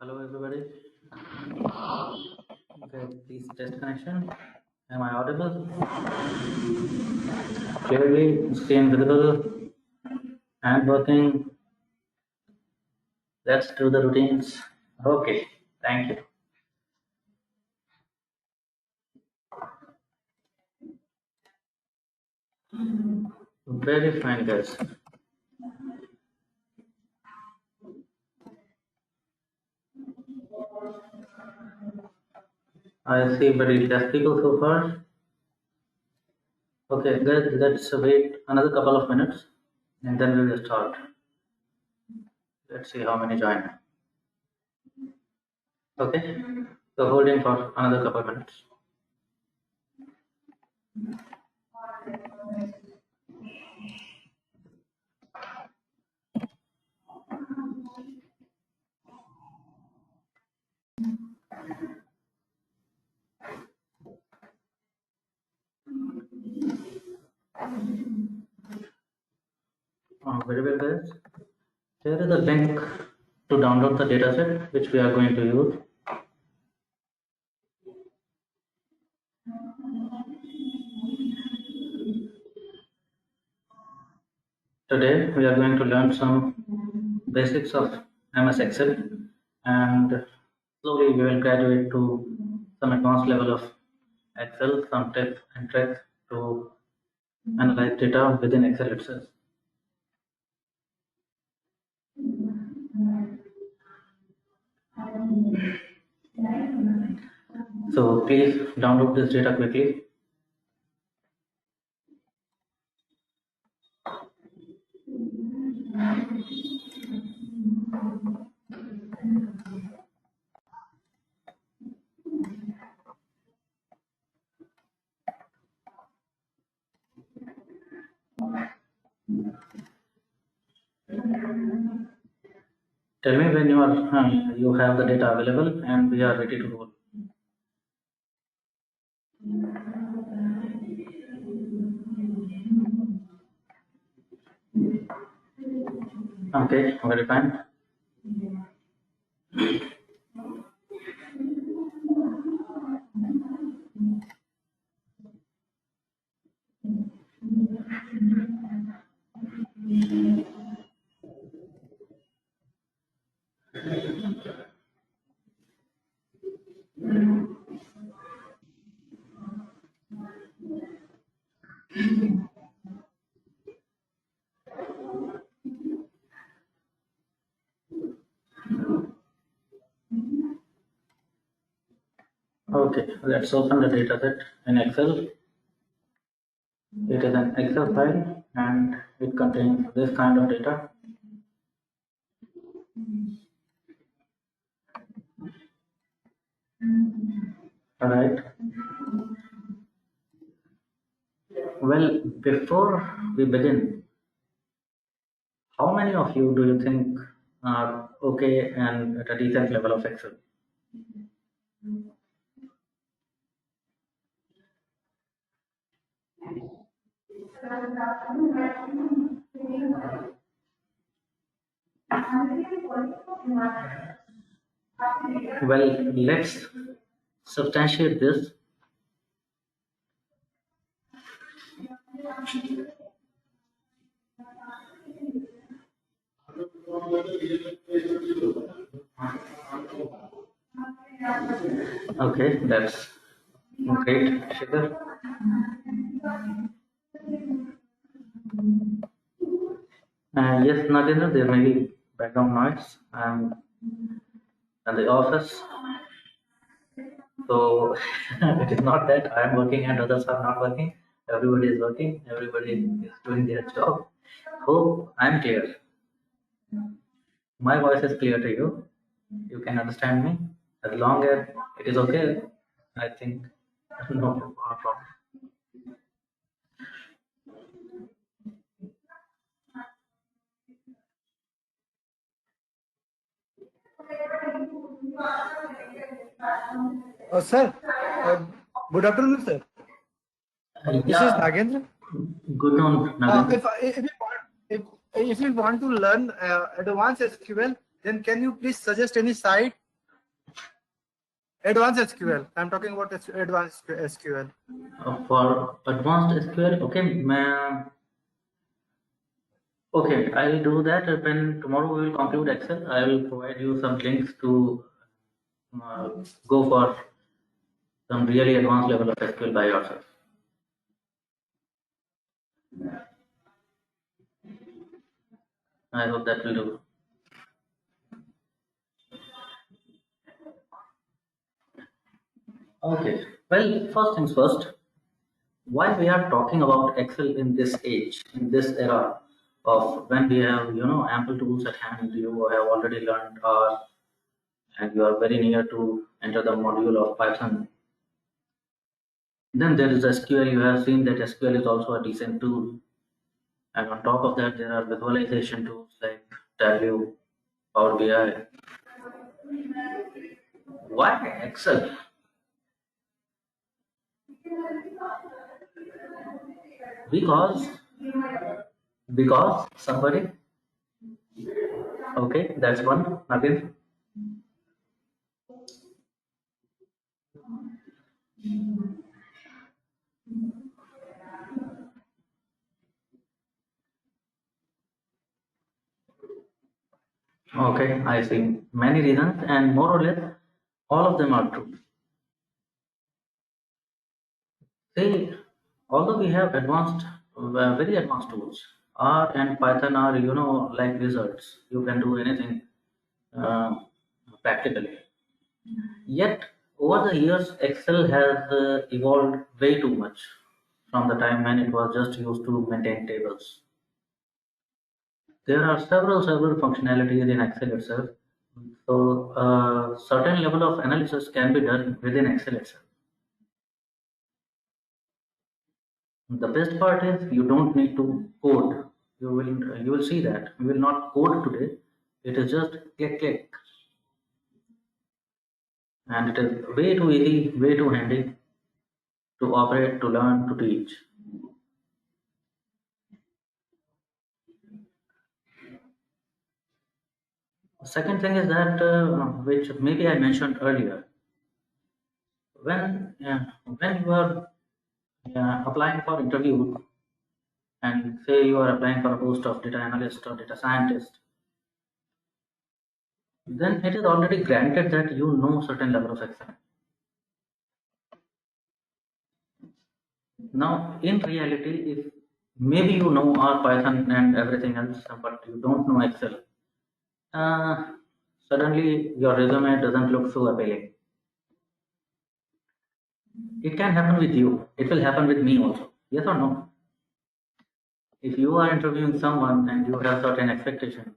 Hello everybody. Okay, please test connection. Am I audible? Clearly, screen visible and working. Let's do the routines. Okay, thank you. Very fine, guys. I see very less people so far. Okay, guys, let's wait another couple of minutes and then we will start. Let's see how many join. Okay, so holding for another couple of minutes. Very well, guys. Here is the link to download the dataset which we are going to use. Today we are going to learn some basics of MS Excel and slowly we will graduate to some advanced level of Excel, some tips and tricks to analyze data within Excel itself. So please download this data quickly. Tell me when you have the data available and we are ready to roll. Okay, very fine. Okay, let's open the dataset in Excel. It is an Excel file and it contains this kind of data. Alright. Well, before we begin, how many of you do you think are okay and at a decent level of Excel? Well, let's substantiate this. Okay, that's great, Shikhar. Yes, Nagendra, there may be background noise. I'm in the office, so it is not that I am working and others are not working. Everybody is working. Everybody is doing their job. Hope I'm clear. My voice is clear to you. You can understand me. As long as it is okay, I think no problem. Sir, good afternoon, sir. This is Nagendra. Good noon, Nagendra. If If you want to learn advanced SQL, then can you please suggest any site? Advanced SQL. I'm talking about advanced SQL. For advanced SQL, okay, ma'am. Okay, I'll do that when tomorrow we will conclude Excel. I will provide you some links to uh, go for some really advanced level of SQL by yourself. I hope that will do. Okay, well, first things first, why we are talking about Excel in this age, in this era of when we have, ample tools at hand, you have already learned R and you are very near to enter the module of Python. Then there is SQL. You have seen that SQL is also a decent tool. And on top of that, there are visualization tools like Tableau, Power BI. Why Excel? Because somebody. Okay, that's one. Nothing. Okay, I see many reasons, and more or less, all of them are true. See, although we have advanced, very advanced tools, R and Python are, like wizards. You can do anything uh, practically. Yet, over the years, Excel has evolved way too much from the time when it was just used to maintain tables. There are several functionalities in Excel itself. So, certain level of analysis can be done within Excel itself. The best part is you don't need to code. You will see that we will not code today. It is just click click, and it is way too easy, way too handy to operate, to learn, to teach. Second thing is that which maybe I mentioned earlier, when you are applying for interview and say you are applying for a post of data analyst or data scientist, then it is already granted that you know certain level of Excel. Now, in reality, if maybe you know R, Python, and everything else, but you don't know Excel, uh, suddenly your resume doesn't look so appealing. It can happen with you. It will happen with me also. Yes or no? If you are interviewing someone and you have certain expectation,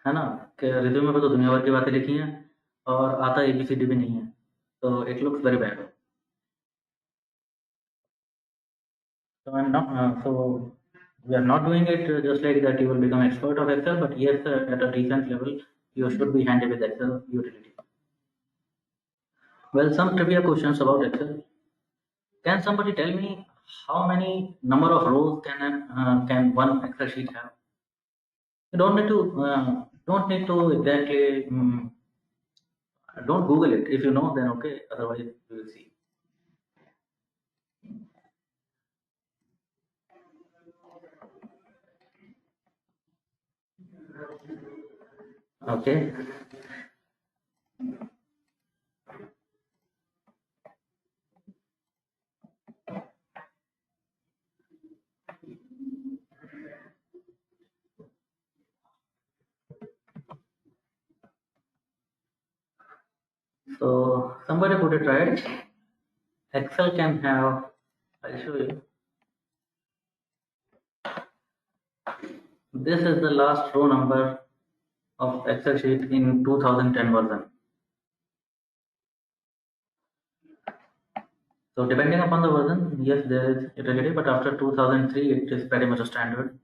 है ना, कि resume पे तो दुनिया भर की बातें लिखी हैं और आता ABCD भी नहीं है, तो it looks very bad. So I'm not. So we are not doing it just like that. You will become expert of Excel, but yes, at a decent level, you should be handy with Excel utility. Well, some trivia questions about Excel. Can somebody tell me how many number of rows can one Excel sheet have? You don't need to exactly. Don't Google it. If you know, then okay. Otherwise, we will see. Okay. So somebody put it right. Excel can have. I'll show you. This is the last row number of Excel sheet in 2010 version. So depending upon the version, yes, there is utility, but after 2003, it is pretty much a standard.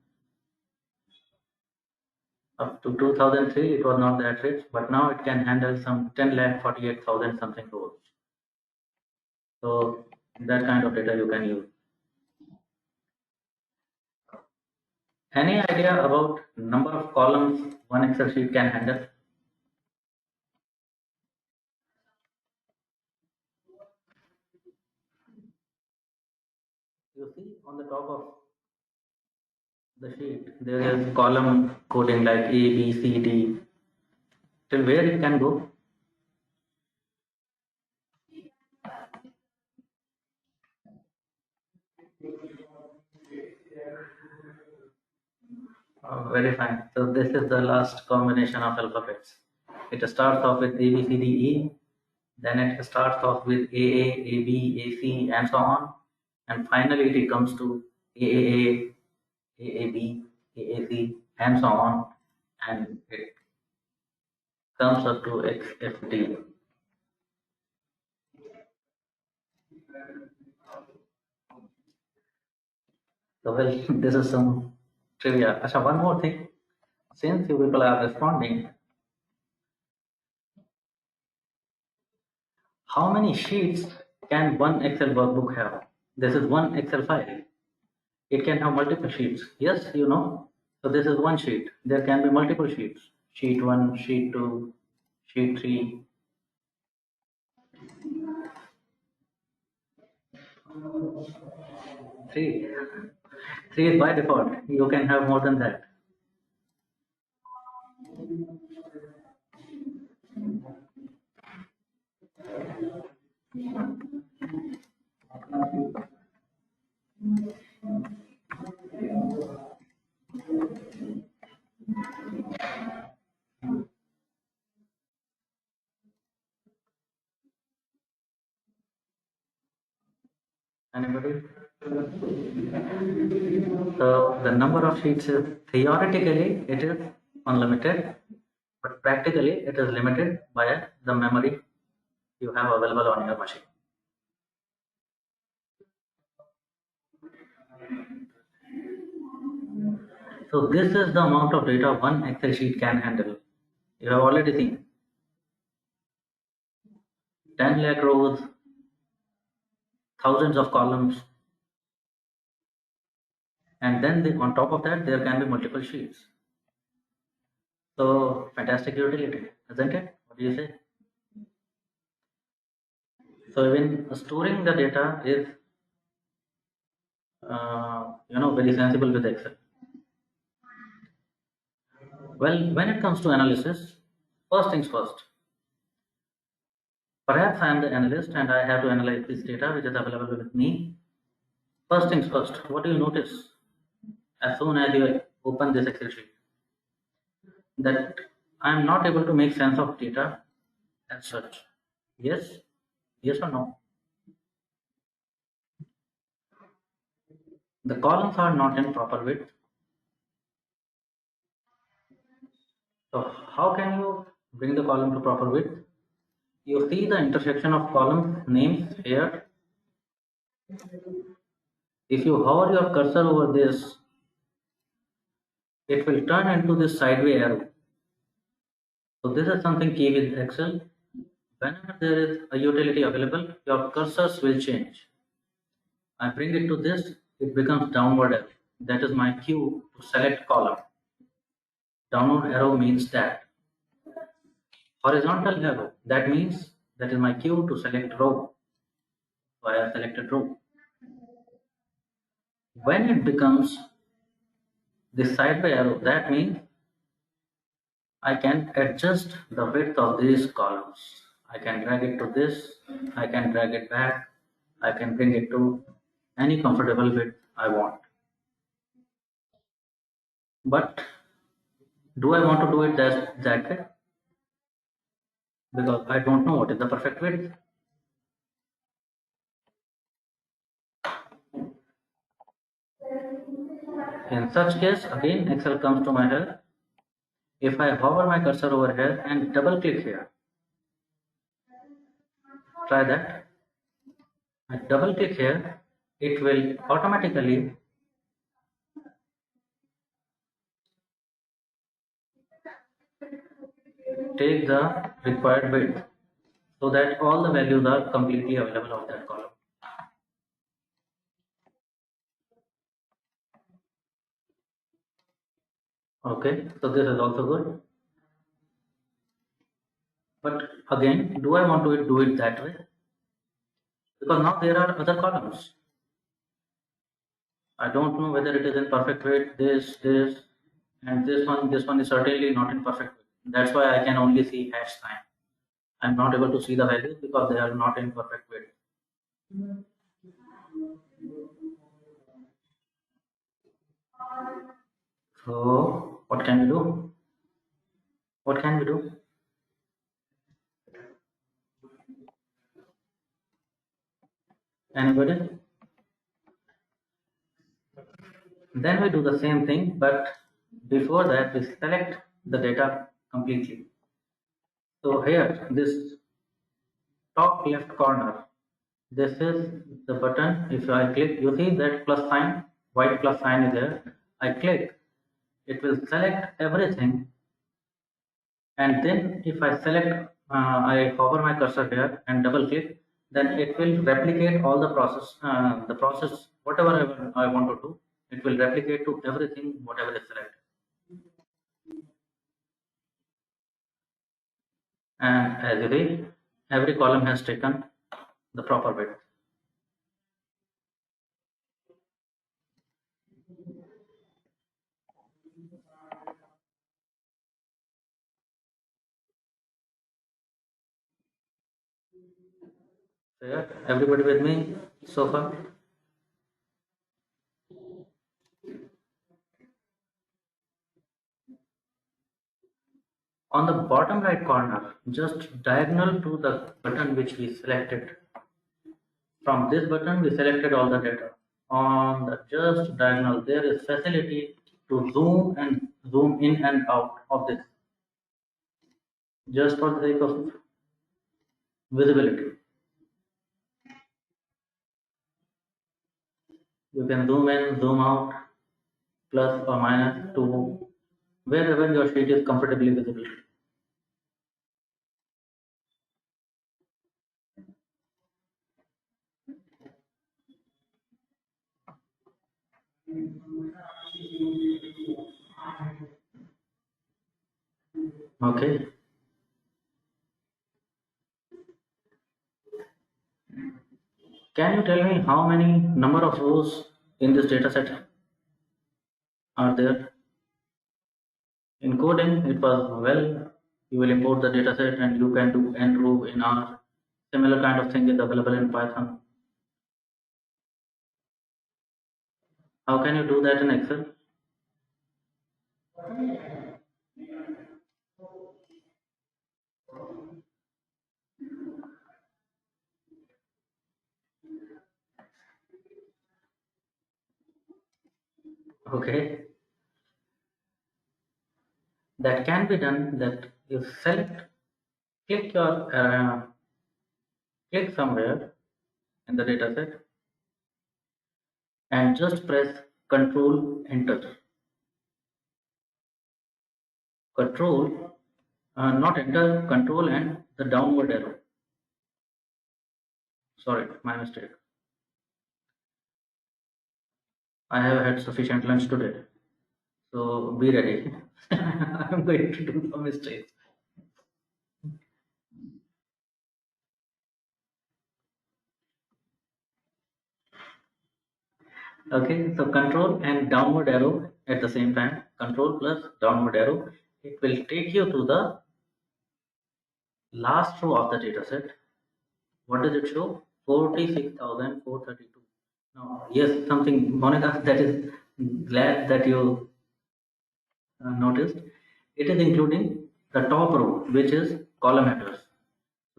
Up to 2003, it was not that rich, but now it can handle some 10,48,000 something rows. So that kind of data you can use. Any idea about number of columns one Excel sheet can handle? You see on the top of the sheet there is column coding like A, B, C, D. Till where it can go? Very fine. So this is the last combination of alphabets. It starts off with A, B, C, D, E. Then it starts off with AA, AB, AC, and so on. And finally it comes to AAA, AAB, AAC, and so on. And it comes up to XFD. So well, this is some trivia. Asha, one more thing. Since you people are responding, how many sheets can one Excel workbook have? This is one Excel file. It can have multiple sheets. Yes, you know. So this is one sheet. There can be multiple sheets. Sheet 1, sheet 2, sheet 3. 3. 3 is by default. You can have more than that. Anybody? So the number of sheets is theoretically it is unlimited, but practically it is limited by the memory you have available on your machine. So this is the amount of data one Excel sheet can handle. You have already seen 10 lakh rows, thousands of columns, and then on top of that there can be multiple sheets. So fantastic utility, isn't it? What do you say? So even storing the data is very sensible with Excel. Well, when it comes to analysis, first things first. Perhaps I am the analyst and I have to analyze this data which is available with me. First things first, what do you notice as soon as you open this Excel sheet? That I am not able to make sense of data as such. Yes? Yes or no? The columns are not in proper width. So how can you bring the column to proper width? You see the intersection of column names here. If you hover your cursor over this, it will turn into this sideway arrow. So this is something key with Excel. Whenever there is a utility available, your cursors will change. I bring it to this, it becomes downward arrow. That is my cue to select column. Downward arrow means that. Horizontal arrow, that means that is my cue to select row. So I have selected row. When it becomes this sideway arrow, that means I can adjust the width of these columns. I can drag it to this, I can drag it back, I can bring it to any comfortable width I want. But do I want to do it that way? Because I don't know what is the perfect width. In such case, again Excel comes to my help. If I hover my cursor over here and double click here, try that. I double click here, it will automatically take the required width so that all the values are completely available of that column. Okay, so this is also good. But again, do I want to do it that way? Because now there are other columns. I don't know whether it is in perfect weight, this, and this one is certainly not in perfect weight. That's why I can only see hash sign. I'm not able to see the values because they are not in perfect weight. So what can we do? What can we do? Anybody? Then we do the same thing, but before that we select the data completely. So here, this top left corner, this is the button. If I click, you see that plus sign, white plus sign is there. I click, it will select everything, and then if I select, I hover my cursor here and double click, then it will replicate all the process, whatever I want to do, it will replicate to everything, whatever is selected. And as you see, every column has taken the proper width. So yeah, everybody with me so far? On the bottom right corner, just diagonal to the button which we selected. From this button, we selected all the data. On the just diagonal, there is facility to zoom in and out of this, just for the sake of visibility. You can zoom in, zoom out, plus or minus to wherever your sheet is comfortably visible. Okay. Can you tell me how many number of rows in this data set are there? In coding, it was well, you will import the data set and you can do n row in R. Similar kind of thing is available in Python. How can you do that in Excel? Okay, that can be done. That you select, click your click somewhere in the data set and just press Control Enter. Control, not Enter, Control and the downward arrow. Sorry, my mistake. I have had sufficient lunch today, so be ready. I'm going to do some mistakes. Okay, so control and downward arrow at the same time. Control plus downward arrow. It will take you to the last row of the data set. What does it show? 46,432. Now, yes, something, Monica, that is glad that you noticed. It is including the top row, which is column headers.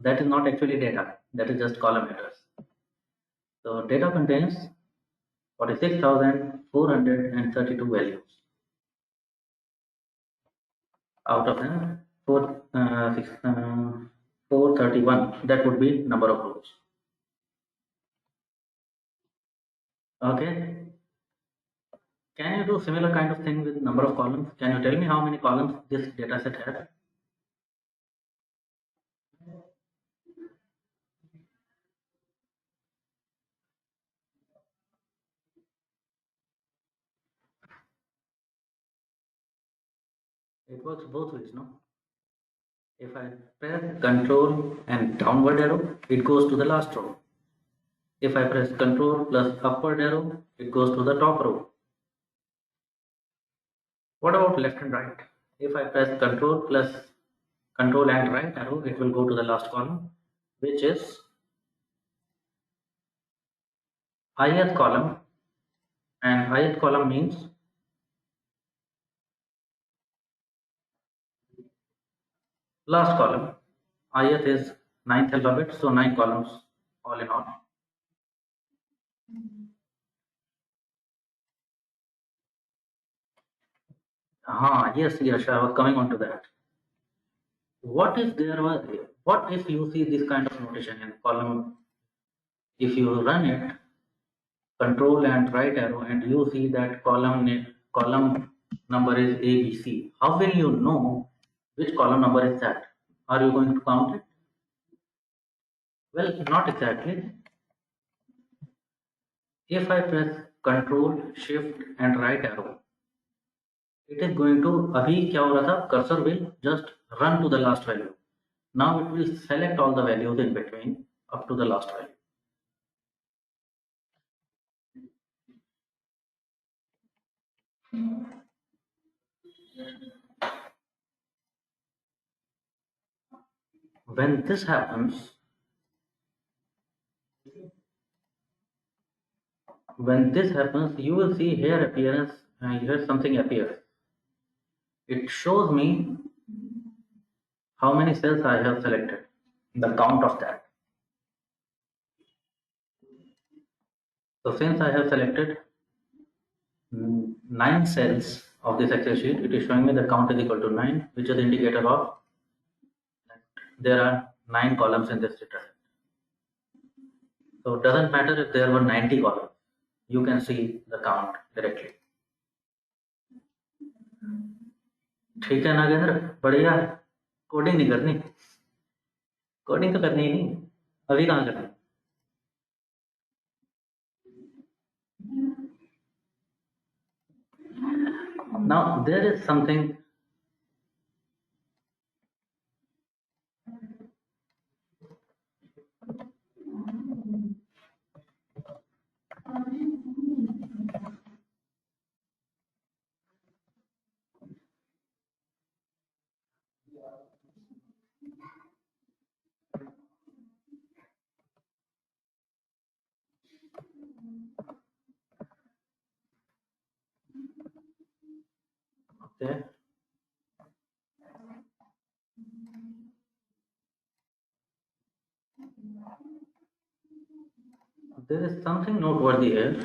That is not actually data, that is just column headers. So data contains 46,432 values. Out of them, 431, that would be number of rows. Okay. Can you do similar kind of thing with number of columns? Can you tell me how many columns this data set has? It works both ways, no? If I press Control and downward arrow, it goes to the last row. If I press Control plus upward arrow, it goes to the top row. What about left and right? If I press Control plus Control and right arrow, it will go to the last column, which is ith column, and ith column means last column. Ith is ninth alphabet, so 9 columns all in all. Yes, I was coming on to that. What if there was, what if you see this kind of notation in column? If you run it, control and right arrow, and you see that column number is ABC, how will you know which column number is that? Are you going to count it? Well, not exactly. If I press control shift and right arrow, it is going to, अभी क्या हो रहा था, cursor will just run to the last value. Now it will select all the values in between up to the last value. When this happens, you will see here appearance, here something appears. It shows me how many cells I have selected, the count of that. So since I have selected 9 cells of this Excel sheet, it is showing me the count is equal to 9, which is the indicator of that there are 9 columns in this data set. So it doesn't matter if there were 90 columns, you can see the count directly. ठीक है नागेंद्र, बढ़िया. Coding नहीं करनी, coding तो करनी ही नहीं, अभी कहाँ करनी. Now there is something. Okay. There is something noteworthy here.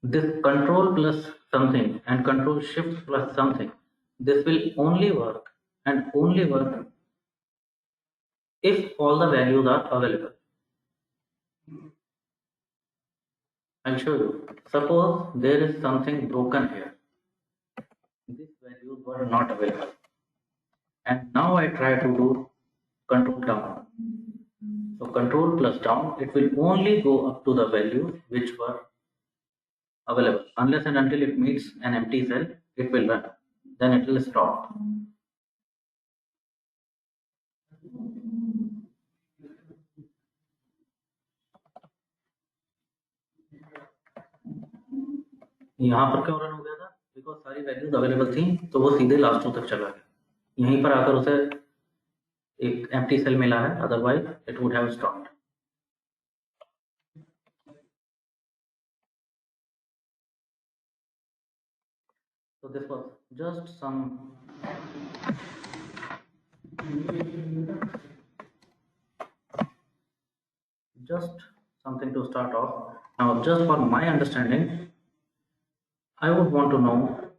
This control plus something and control shift plus something, this will only work and only work if all the values are available. I'll show you. Suppose there is something broken here. These values were not available. And now I try to do control down. So control plus down, it will only go up to the values which were available. Unless and until it meets an empty cell, it will run. Then it will stop. यहाँ पर क्यों run हो गया था? Because सारी values available थी, तो वो सीधे लास्ट रो तक चला गया. यहीं पर आकर उसे एक एम्प्टी सेल मिला है, otherwise it would have stopped. So this was just something to start off. Now, just for my understanding, I would want to know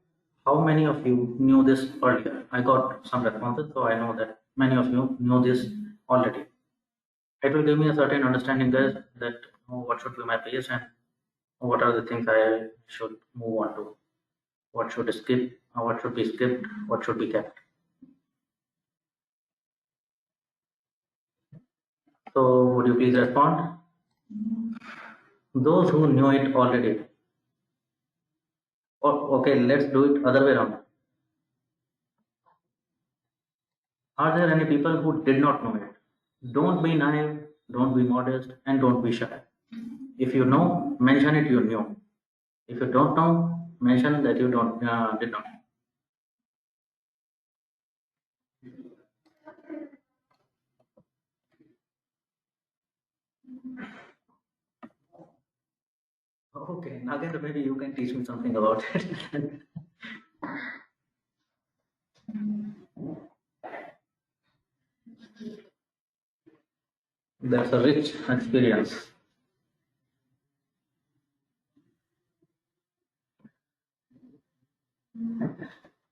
how many of you knew this earlier. I got some responses, so I know that many of you know this already. It will give me a certain understanding, guys, that what should be my pace and what are the things I should move on to. What should skip, what should be skipped, what should be kept. So, would you please respond? Those who knew it already, Okay, let's do it other way around. Are there any people who did not know it? Don't be naive, don't be modest, and don't be shy. If you know, mention it you knew. If you don't know, mention that you don't did not. Okay, Nagendra, maybe you can teach me something about it. That's a rich experience.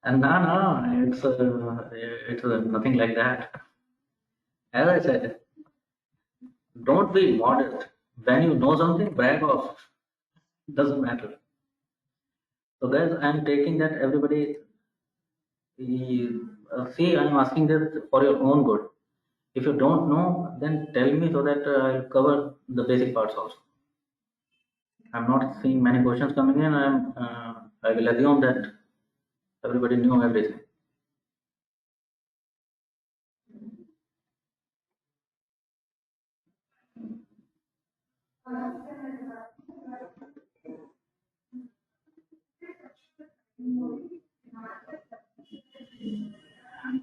And no, it's nothing like that. As I said, don't be modest. When you know something, brag off. Doesn't matter. So guys, I'm taking that everybody see. I'm asking this for your own good. If you don't know, then tell me so that I'll cover the basic parts also. I'm not seeing many questions coming in. I will assume that everybody knew everything.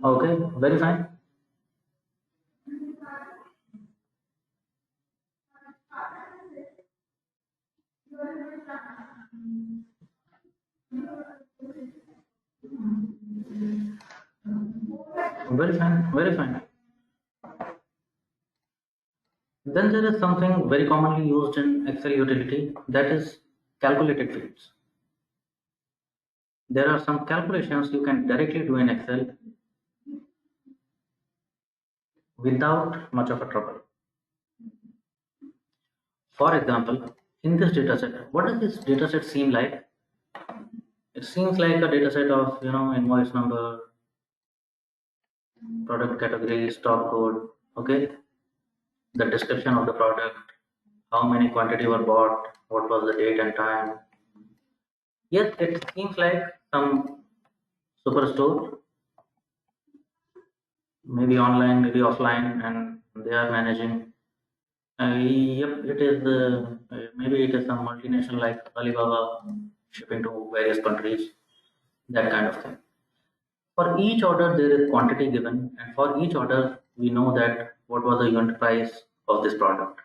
Okay, very fine. Very fine. Very fine. Then there is something very commonly used in Excel utility, that is calculated fields. There are some calculations you can directly do in Excel without much of a trouble. For example, in this dataset, what does this dataset seem like? It seems like a dataset of invoice number, product category, stock code, okay, the description of the product, how many quantity were bought, what was the date and time. Yes, it seems like some superstore, maybe online, maybe offline, and they are managing. Yep, it is maybe it is some multinational like Alibaba shipping to various countries, that kind of thing. For each order, there is quantity given, and for each order, we know that what was the unit price of this product.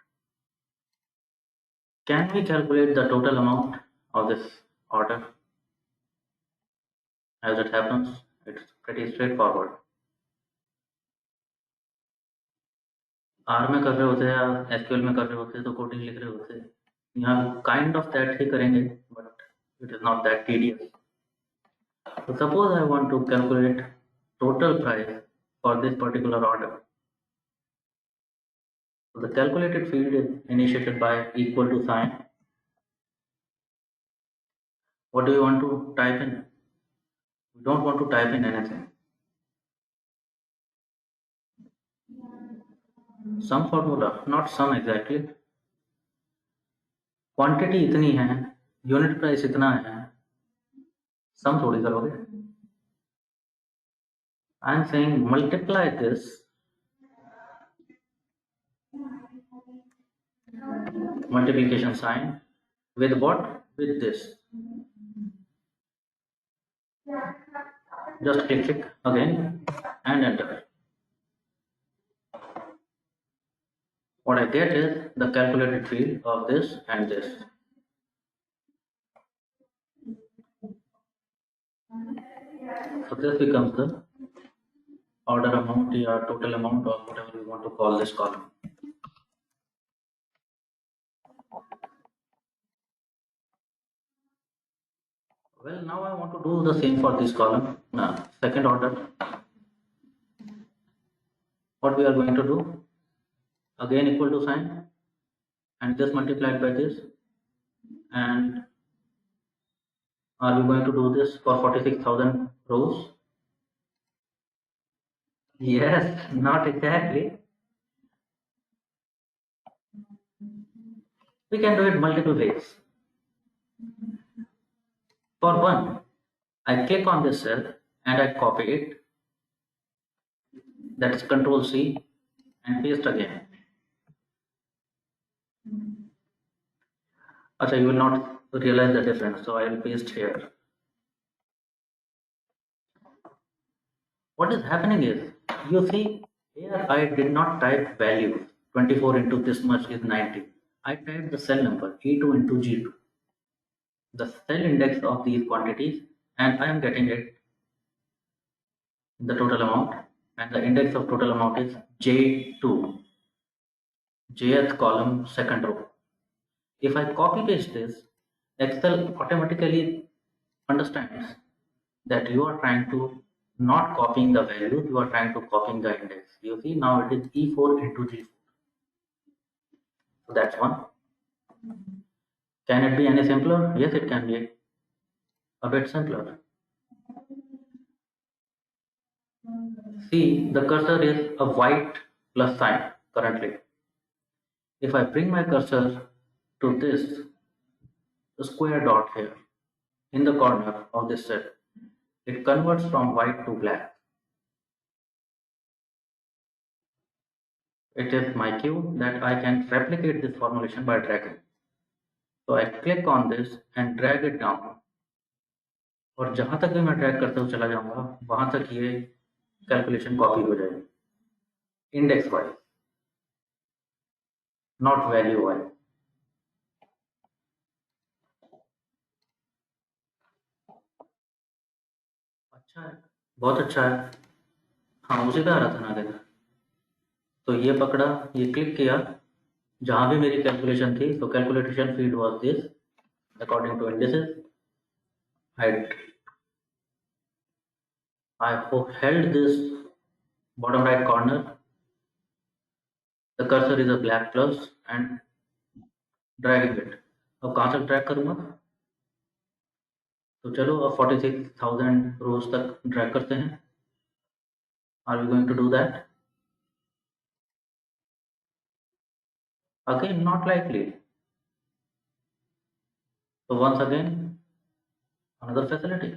Can we calculate the total amount of this order? As it happens, it's pretty straightforward. R में कर रहे होते या SQL में कर रहे होते तो कोडिंग लिख रहे होते, यहाँ काइंड ऑफ दैट ही करेंगे, but it is not that tedious. So suppose I want to calculate total price for this particular order. So the calculated field is initiated by equal to sign. What do you want to type in? We don't want to type in anything. Some formula, not some exactly. Quantity इतनी है, unit price इतना है, sum थोड़ी करोगे. I am saying multiply this multiplication sign with what? With this. Just click again and enter. What I get is the calculated field of this and this. So this becomes the order amount or total amount or whatever you want to call this column. Well, now I want to do the same for this column. Second order. What we are going to do? Again equal to sign and this multiplied by this. And are we going to do this for 46,000 rows? Yes, not exactly. We can do it multiple ways. For one, I click on this cell and I copy it, that is Control C, and paste again. Achha, you will not realize the difference, so I will paste here. What is happening is, you see, here I did not type value 24 into this much is 90. I typed the cell number E2 into G2, the cell index of these quantities, and I am getting it in the total amount, and the index of total amount is J2, jth column, second row. If I copy paste this, Excel automatically understands that you are trying to not copying the value, you are trying to copying the index. You see, now it is E4 into G4. So that's one. Can it be any simpler? Yes, it can be a bit simpler. See, the cursor is a white plus sign currently. If I bring my cursor to this square dot here in the corner of this cell, it converts from white to black. It is my cue that I can replicate this formulation by dragging. So I click on this and drag it down, और जहां तक भी मैं drag करते हुए चला जाऊंगा वहां तक ये कैलकुलेशन कॉपी हो जाएगी index wise, not value wise. अच्छा है, बहुत अच्छा है. हाँ, उसी पे आ रहा था ना देखा. तो ये पकड़ा, ये क्लिक किया जहां भी मेरी कैलकुलेशन थी, तो calculation feed was this according to indices. I held this bottom right corner, the cursor is a black plus and dragging it. अब कहाँ तक ड्रैग करूंगा? तो चलो अब 46,000 रोज तक ड्रैग करते हैं. Are we going to do that? Again, not likely. So once again, another facility.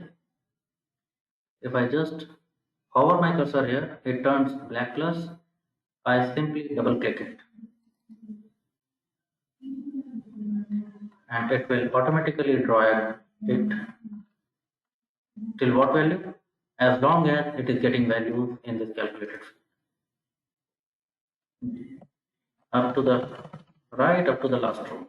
If I just hover my cursor here, it turns black plus. I simply double click it, and it will automatically drag it till what value? As long as it is getting values in this calculated field. Up to the right, up to the last row.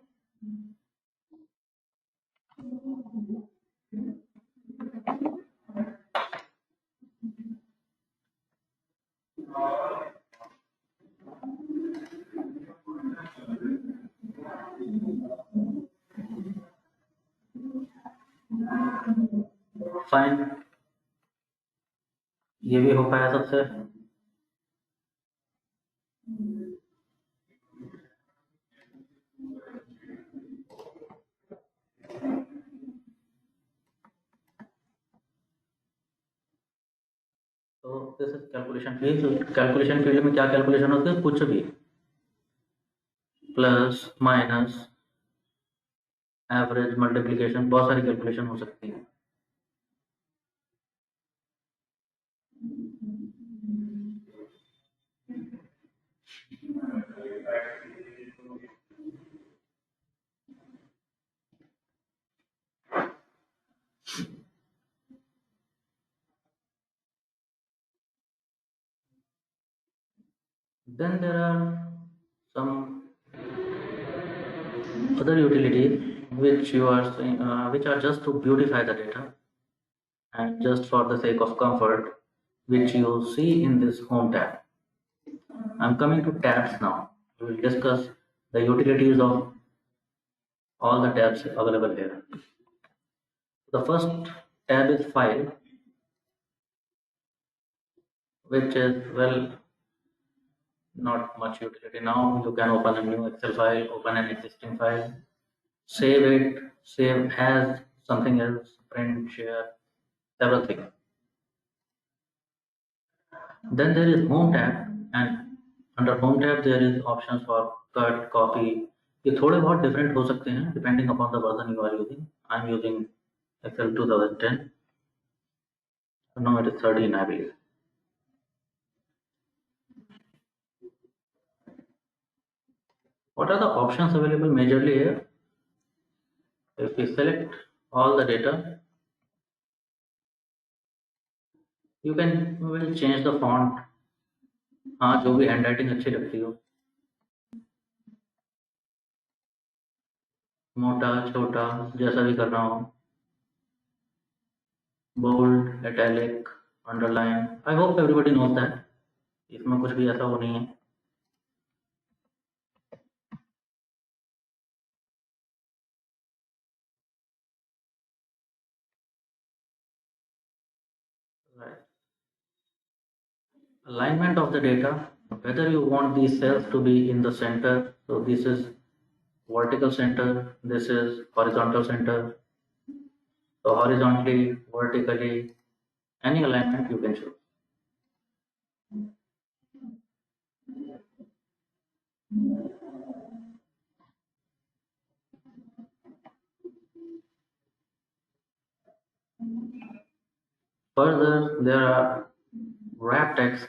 Fine, ये भी हो पाया सबसे. तो this is calculation field. Calculation field में क्या calculation होती है? कुछ भी, प्लस माइनस एवरेज मल्टीप्लिकेशन, बहुत सारी कैलकुलेशन हो सकती है. Then there are some other utilities which you are which are just to beautify the data and just for the sake of comfort, which you see in this home tab. I'm coming to tabs now. We will discuss the utilities of all the tabs available here. The first tab is file, which is, well, not much utility now. You can open a new Excel file, open an existing file, save it, save as something else, print, share, several things. Then there is home tab, and under home tab there is options for cut, copy. ये थोड़े बहुत different हो सकते हैं depending upon the version you are using. I'm using Excel 2010. No, it is 13, I believe. What are the options available majorly here? If we select all the data, you can will change the font. हाँ, जो भी handwriting अच्छी लगती हो, मोटा छोटा जैसा भी करना हो, bold, italic, underline. I hope everybody knows that. इसमें कुछ भी ऐसा वो नहीं है. Right. Alignment of the data, whether you want these cells to be in the center. So this is vertical center, this is horizontal center. So horizontally, vertically, any alignment you can choose. Further, there are wrap text.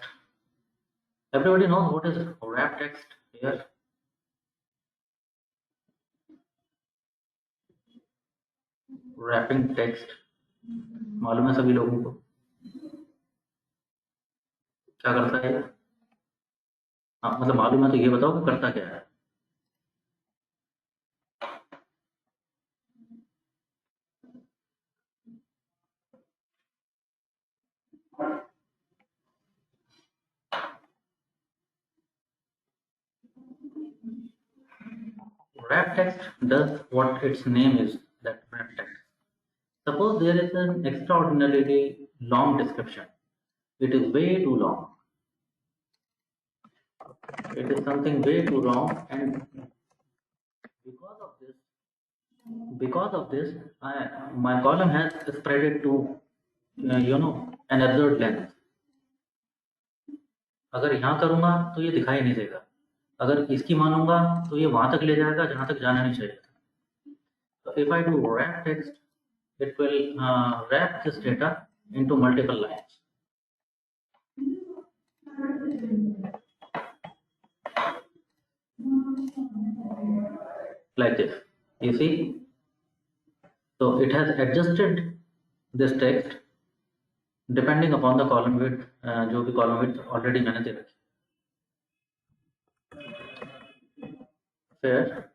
Everybody knows what is wrap text here. Wrapping text मालूम है सभी लोगों को क्या करता है. हाँ, मतलब मालूम है तो ये बताओ कि करता क्या है. Wrap text does what its name is, that wrap text. Suppose there is an extraordinarily long description. It is way too long. It is something way too long, and because of this, my column has spread it to an absurd length. अगर यहाँ करूँगा तो ये दिखाई नहीं देगा. अगर इसकी मानूंगा तो ये वहां तक ले जाएगा जहां तक जाना नहीं चाहिए था. So if I do wrap text, it will wrap this data into multiple lines. Like this, you see. So it has adjusted this text depending upon the column width, जो भी column width already मैंने दे रखी. Fair.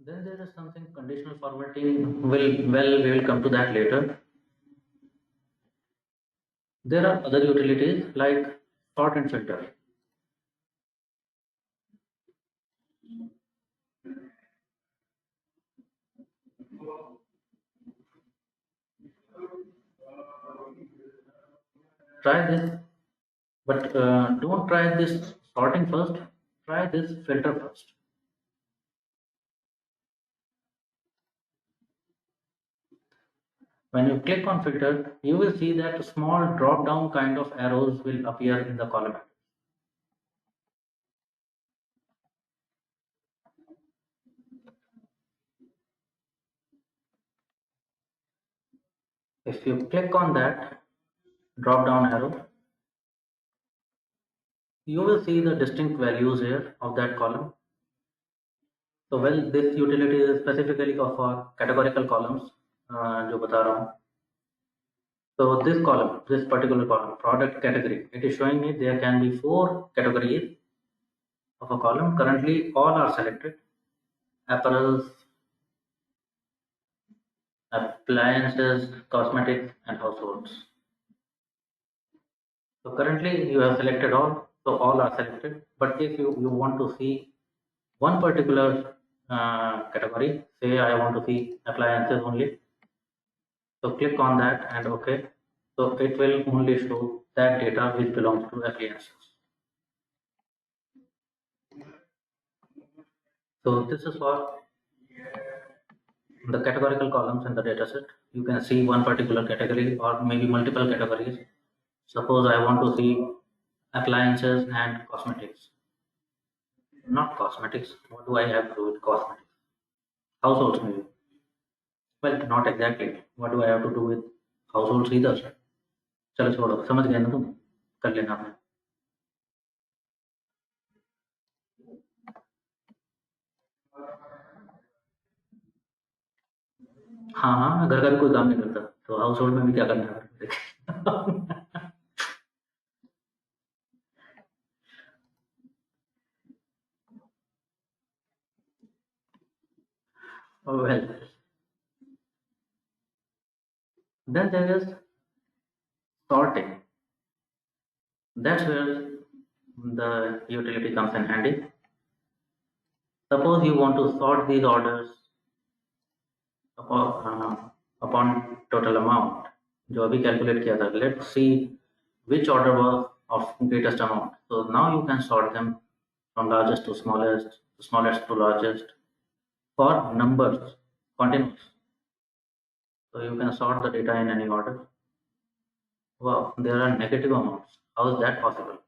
Then there is something conditional formatting. We will come to that later. There are other utilities like sort and filter. Try this, but don't try this sorting first. Try this filter first. When you click on filter, you will see that small drop down kind of arrows will appear in the column. If you click on that drop down arrow, you will see the distinct values here of that column. So well, this utility is specifically for categorical columns, जो बता रहा हूँ. So this column, this particular column, product category, it is showing me there can be 4 categories of a column. Currently, all are selected: apparels, appliances, cosmetics, and households. So currently, you have selected all, so all are selected. But if you want to see one particular category, say I want to see appliances only, so click on that and OK. So it will only show that data which belongs to appliances. So this is for the categorical columns in the dataset. You can see one particular category or maybe multiple categories. Suppose I want to see appliances and cosmetics. Not cosmetics. What do I have to do with cosmetics? Households maybe. Well, not exactly. What do I have to do with households either? चलो छोड़ो, समझ गए ना तुम? कर लेना आपने. हाँ हाँ, मैं घर का भी कोई काम नहीं करता, तो हाउस होल्ड में भी क्या करना है? Well, then there is sorting. That's where the utility comes in handy. Suppose you want to sort these orders upon total amount, जो अभी calculate किया था. Let's see which order was of greatest amount. So now you can sort them from largest to smallest to largest for numbers, continuous. So you can sort the data in any order. Wow, there are negative amounts. How is that possible?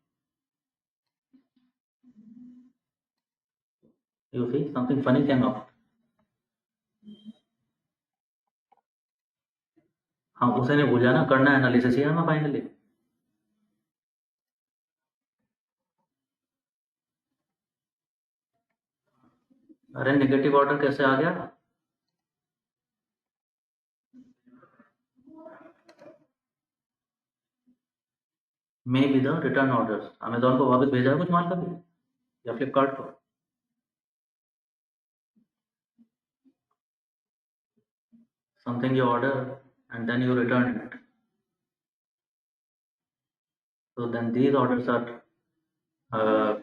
You see, something funny came up. हाँ, उसे नहीं भूल जाना, करना analysis ही है हमें finally. अरे negative order कैसे आ गया? May be the return orders. Amazon को वापस भेजा है कुछ माल कभी, या फ्लिपकार्ट को? Something you order and then you return it. So then these orders are uh,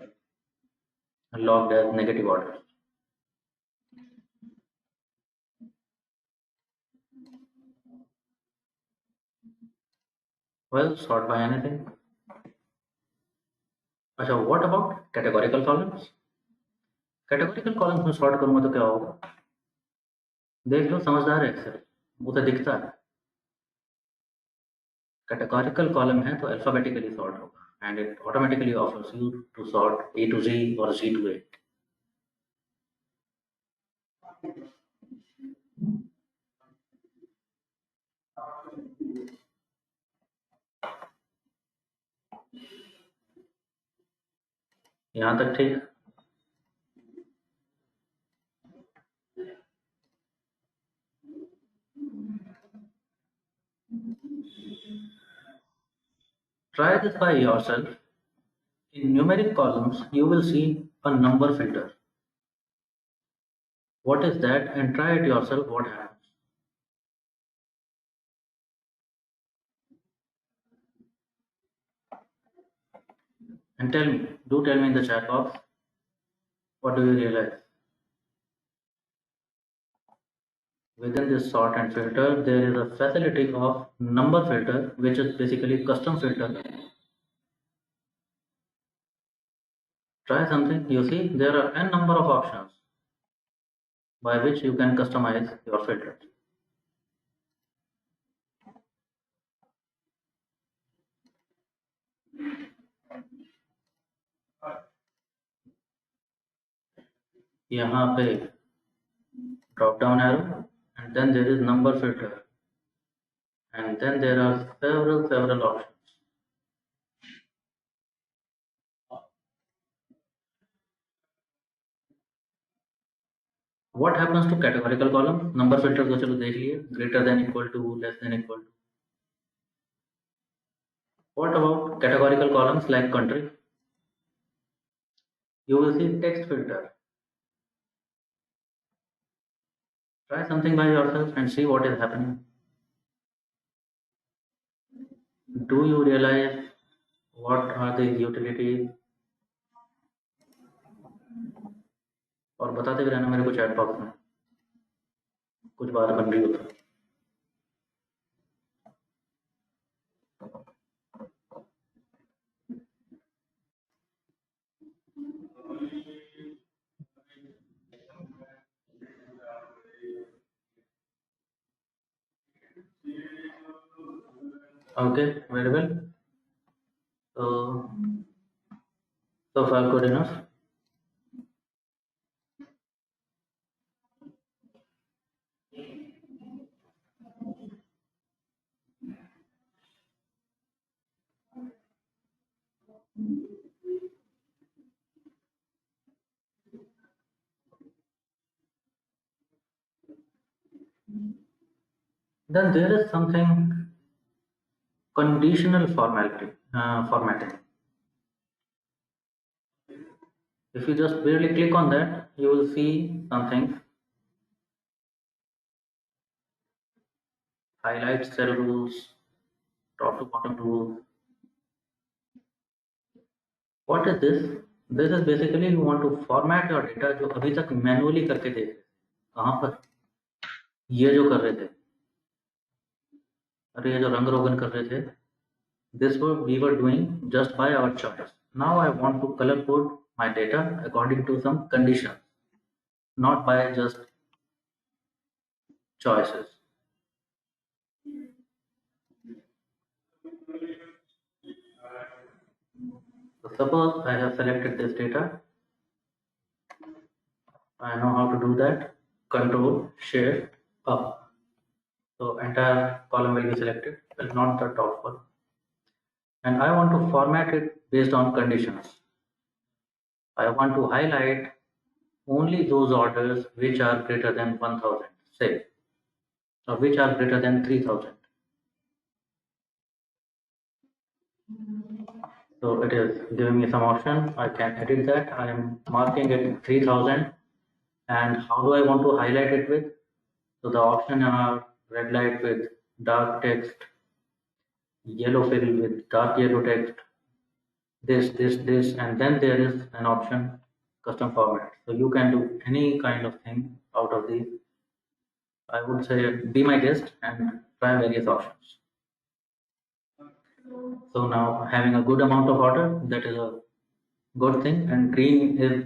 logged as negative orders. Well, sort by anything. अच्छा, what about categorical columns? Categorical columns में सॉर्ट करूंगा तो क्या होगा? देख लो, समझदार है एक्सेल, उसे दिखता है. कैटेगोरिकल कॉलम है तो अल्फाबेटिकली सॉर्ट होगा, and it automatically offers you to sort A to Z और जी टू ए. यहाँ तक ठीक. Try this by yourself. In numeric columns, you will see a number filter. What is that? And try it yourself. What happens? And tell me, do tell me in the chat box, what do you realize? Within this sort and filter, there is a facility of number filter, which is basically custom filter. Try something. You see, there are n number of options by which you can customize your filters. यहाँ पे drop down arrow, and then there is number filter, and then there are several options. What happens to categorical column? Number filter तो चलो देख लिए, greater than equal to, less than equal to. What about categorical columns like country? You will see text filter. Try something by yourself and see what is happening. Do you realize what are the utilities? और बताते भी रहना मेरे को chat box में, कुछ बात बन रही हो तो. Okay, very well. So far good enough. Then there is something conditional formatting. If you just barely click on that, you will see something: highlight cell rules, top to bottom rules. What is this? This is basically you want to format your data जो अभी तक manually करके थे, कहाँ पर ये जो कर रहे थे, अरे ये जो रंग रोगन कर रहे थे, this we were doing just by our choice. Now I want to color code my data according to some conditions, not by just choices. So suppose I have selected this data. I know how to do that. Control Shift up. So entire column will be selected, but not the top one. And I want to format it based on conditions. I want to highlight only those orders which are greater than 1000, say, or which are greater than 3000. So it is giving me some option. I can edit that. I am marking it 3000. And how do I want to highlight it with? So the option are red light with dark text, yellow fill with dark yellow text, this, and then there is an option custom format. So you can do any kind of thing out of these. I would say be my guest and try various options. So now having a good amount of order, that is a good thing, and green is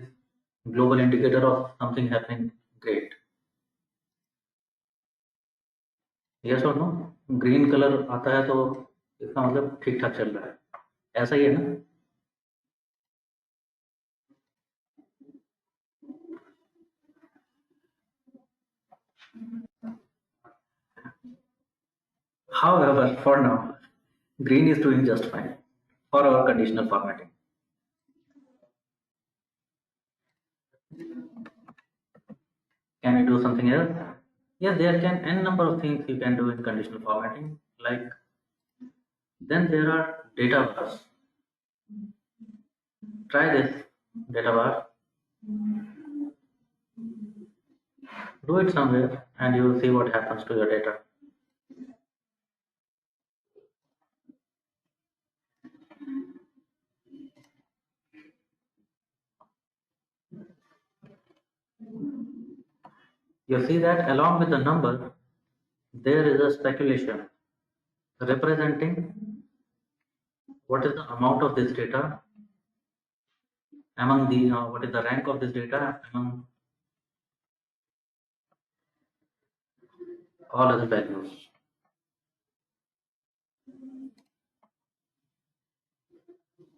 global indicator of something happening great. Yes or no? Green colour आता है तो इसका मतलब ठीक ठाक चल रहा है, ऐसा ही है ना? However, for now, green is doing just fine for our conditional formatting. Can you do something else? Yes, there can n number of things you can do in conditional formatting. Like, then there are data bars. Try this data bar. Do it somewhere, and you will see what happens to your data. You see that along with the number, there is a speculation representing what is the amount of this data among the what is the rank of this data among all other values.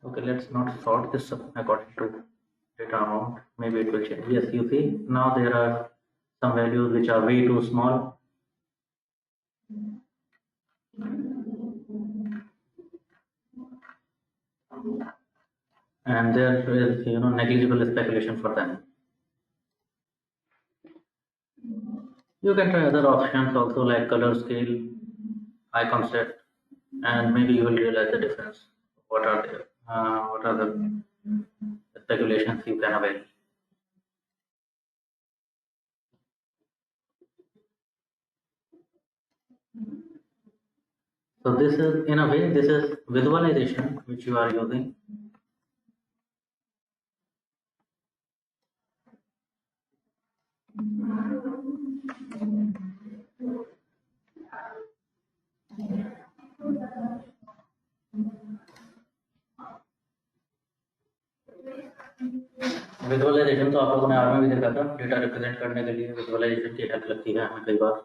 Okay, let's not sort this according to data amount. Maybe it will change. Yes, you see now there are some values which are way too small. And there is negligible speculation for them. You can try other options also like color scale, icon set, and maybe you will realize the difference. What are the speculations you can avail? So this is in a way this is visualization which you are using. Visualisation तो आप लोगों ने are में भी देखा था, data represent करने के लिए विजुअलाइजेशन की हेल्प लगती है हमें कई बार.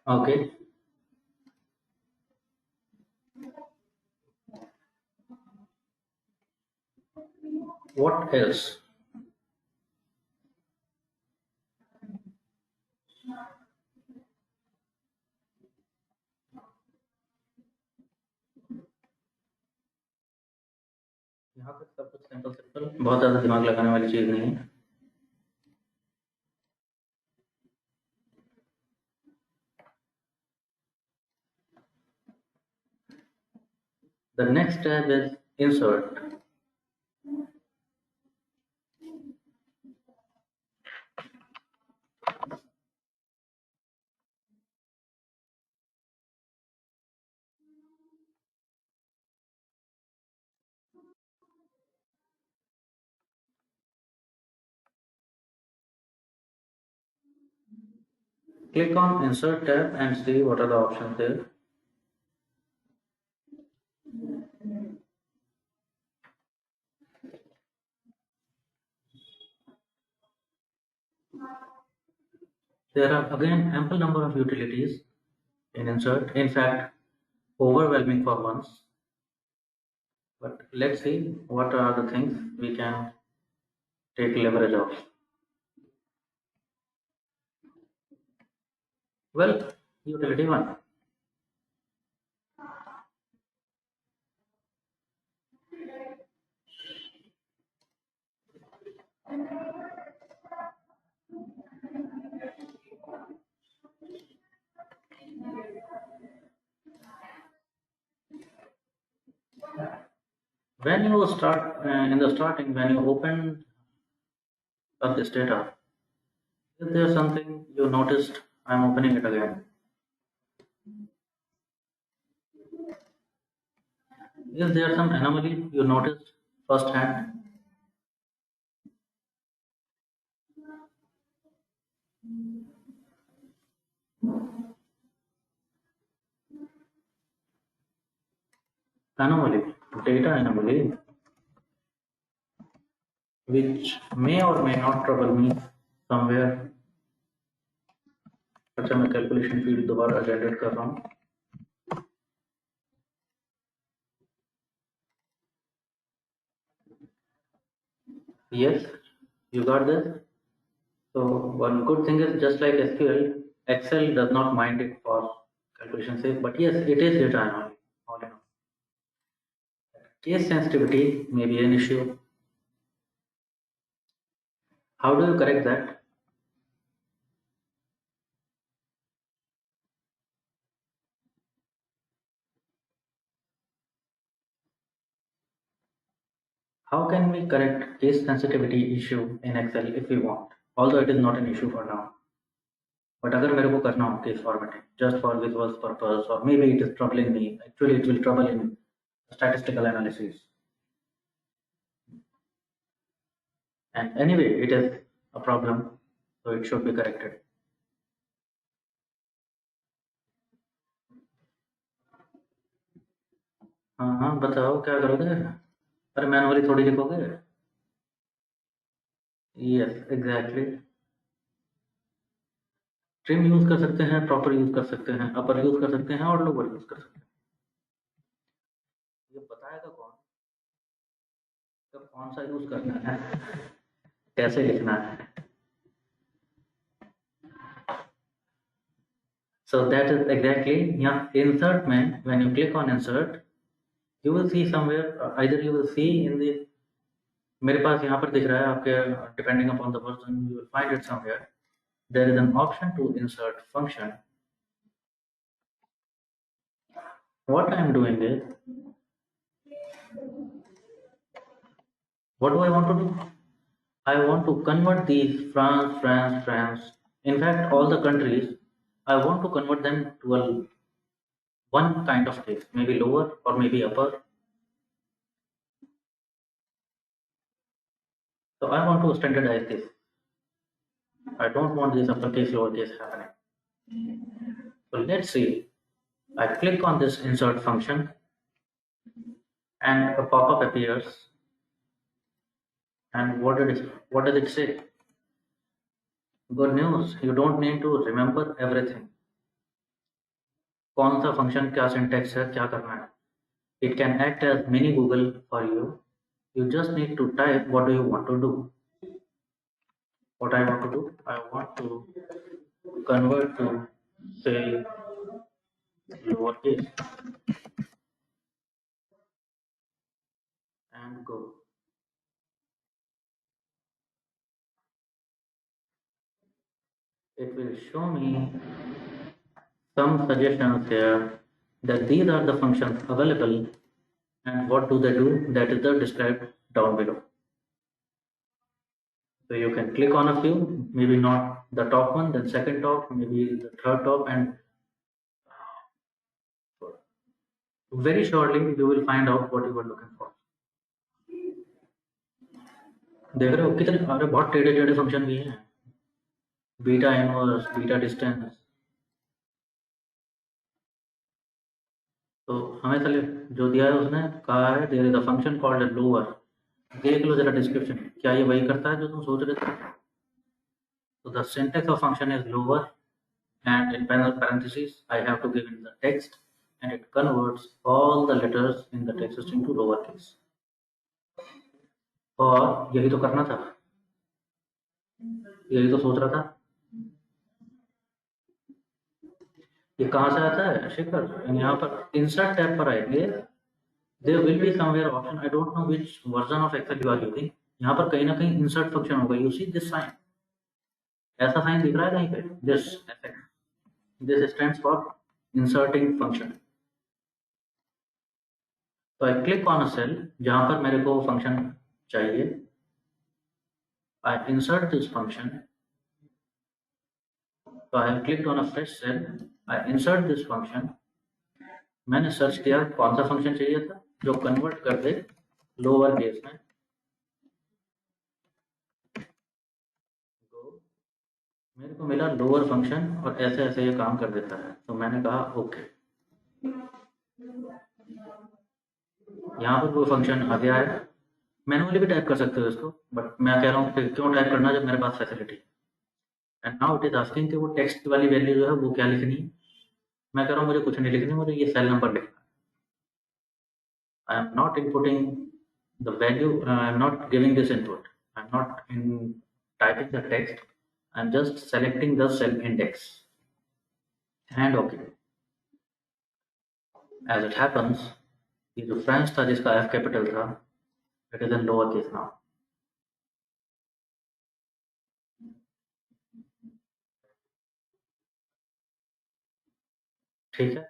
Okay. What else? बहुत ज़्यादा दिमाग लगाने वाली चीज़ नहीं है। The next tab is insert. Click on insert tab and see what are the options there. There are again ample number of utilities in insert, in fact overwhelming for once, but let's see what are the things we can take leverage of. Well, utility 1. When you start in the starting, when you open up this data, is there something you noticed? I'm opening it again. Is there some anomaly you noticed firsthand? Anomaly, data anomaly, which may or may not trouble me somewhere. अच्छा मैं calculation field दोबारा generate कर रहा हूँ. Yes, you got this. So one good thing is, just like SQL, Excel does not mind it for calculation sake, but yes, it is data anomaly. All in all, case sensitivity may be an issue. How do you correct that? How can we correct case sensitivity issue in Excel if we want? Although it is not an issue for now. But अगर मेरे को करना हो case formatting just for visual purpose, or maybe it is troubling me. Actually, it will trouble in statistical analysis. And anyway, it is a problem, so it should be corrected. हाँ हाँ बताओ क्या करोगे? अरे मैनुअली थोड़ी लिखोगे? Yes exactly. Trim use कर सकते हैं, प्रॉपर यूज कर सकते हैं, अपर यूज कर सकते हैं और लोअर यूज कर सकते हैं. ये बताएगा कौन कब कौन सा यूज करना है, कैसे लिखना है? So that is exactly, yeah, insert में when you click on insert, you will see somewhere, either you will see in the, मेरे पास यहाँ पर दिख रहा है आपके, depending upon the version you will find it somewhere. There is an option to insert function. What I am doing is, what do I want to do? I want to convert these France. In fact, all the countries, I want to convert them to a one kind of case, maybe lower or maybe upper. So I want to standardize this. I don't want this uppercase, lowercase happening. So let's see. I click on this insert function and a pop-up appears. And what does it say? Good news, you don't need to remember everything. कौन सा function क्या syntax है, क्या करना है? It can act as mini Google for you. You just need to type what do you want to do. What I want to do? I want to convert to, say, lowercase and go. it will show me some suggestions here that these are the functions available and what do they do, that is the described down below. So you can click on a few, maybe not the top one, then second top, maybe the third top, and very shortly you will find out what you were looking for. देख रहे हो कितने, अरे बहुत टेढ़े टेढ़े function भी हैं, बीटा इनवर्स, बीटा डिस्टेंस। तो हमें चले जो दिया है उसने कहा है there is a function called lower. देख लो जरा डिस्क्रिप्शन, क्या ये वही करता है जो तुम सोच रहे थे? तो the syntax of function is lower and in parentheses I have to give in the text and it converts all the letters in the text string to lowercase। और यही तो करना था, यही तो सोच रहा था। ये कहाँ से आता है शेखर? यहाँ पर इंसर्ट टैब पर आएंगे, there will be somewhere option, I don't know which version of Excel you are using. यहाँ पर कहीं ना कहीं इंसर्ट फंक्शन होगा, यू सी दिस साइन, ऐसा साइन दिख रहा है कहीं पे, this stands for inserting function. तो I click on a cell जहां पर मेरे को फंक्शन चाहिए, आई इंसर्ट दिस फंक्शन, तो I have clicked on a fresh cell, I insert this function. मैंने सर्च किया कौन सा फंक्शन चाहिए था जो कन्वर्ट कर दे लोअर केस में। तो मेरे को मिला लोअर फंक्शन और ऐसे ऐसे ये काम कर देता है, तो मैंने कहा ओके। यहाँ पर वो फंक्शन आ गया है, मैनुअली भी टाइप कर सकते हो इसको, बट मैं कह रहा हूँ कि क्यों टाइप करना जब मेरे पास facility. And now it is asking कि वो टेक्स्ट वाली वैल्यू जो है वो क्या लिखनी है। मैं कह रहा हूँ मुझे कुछ नहीं लिखनी, मुझे ये सेल नंबर लिखना। I am not inputting the value, I am not giving this input, I am not in typing the text, I am just selecting the cell index and OK। As it happens, ये जो French था जिसका F capital था, it is in lower case now। ठीक है,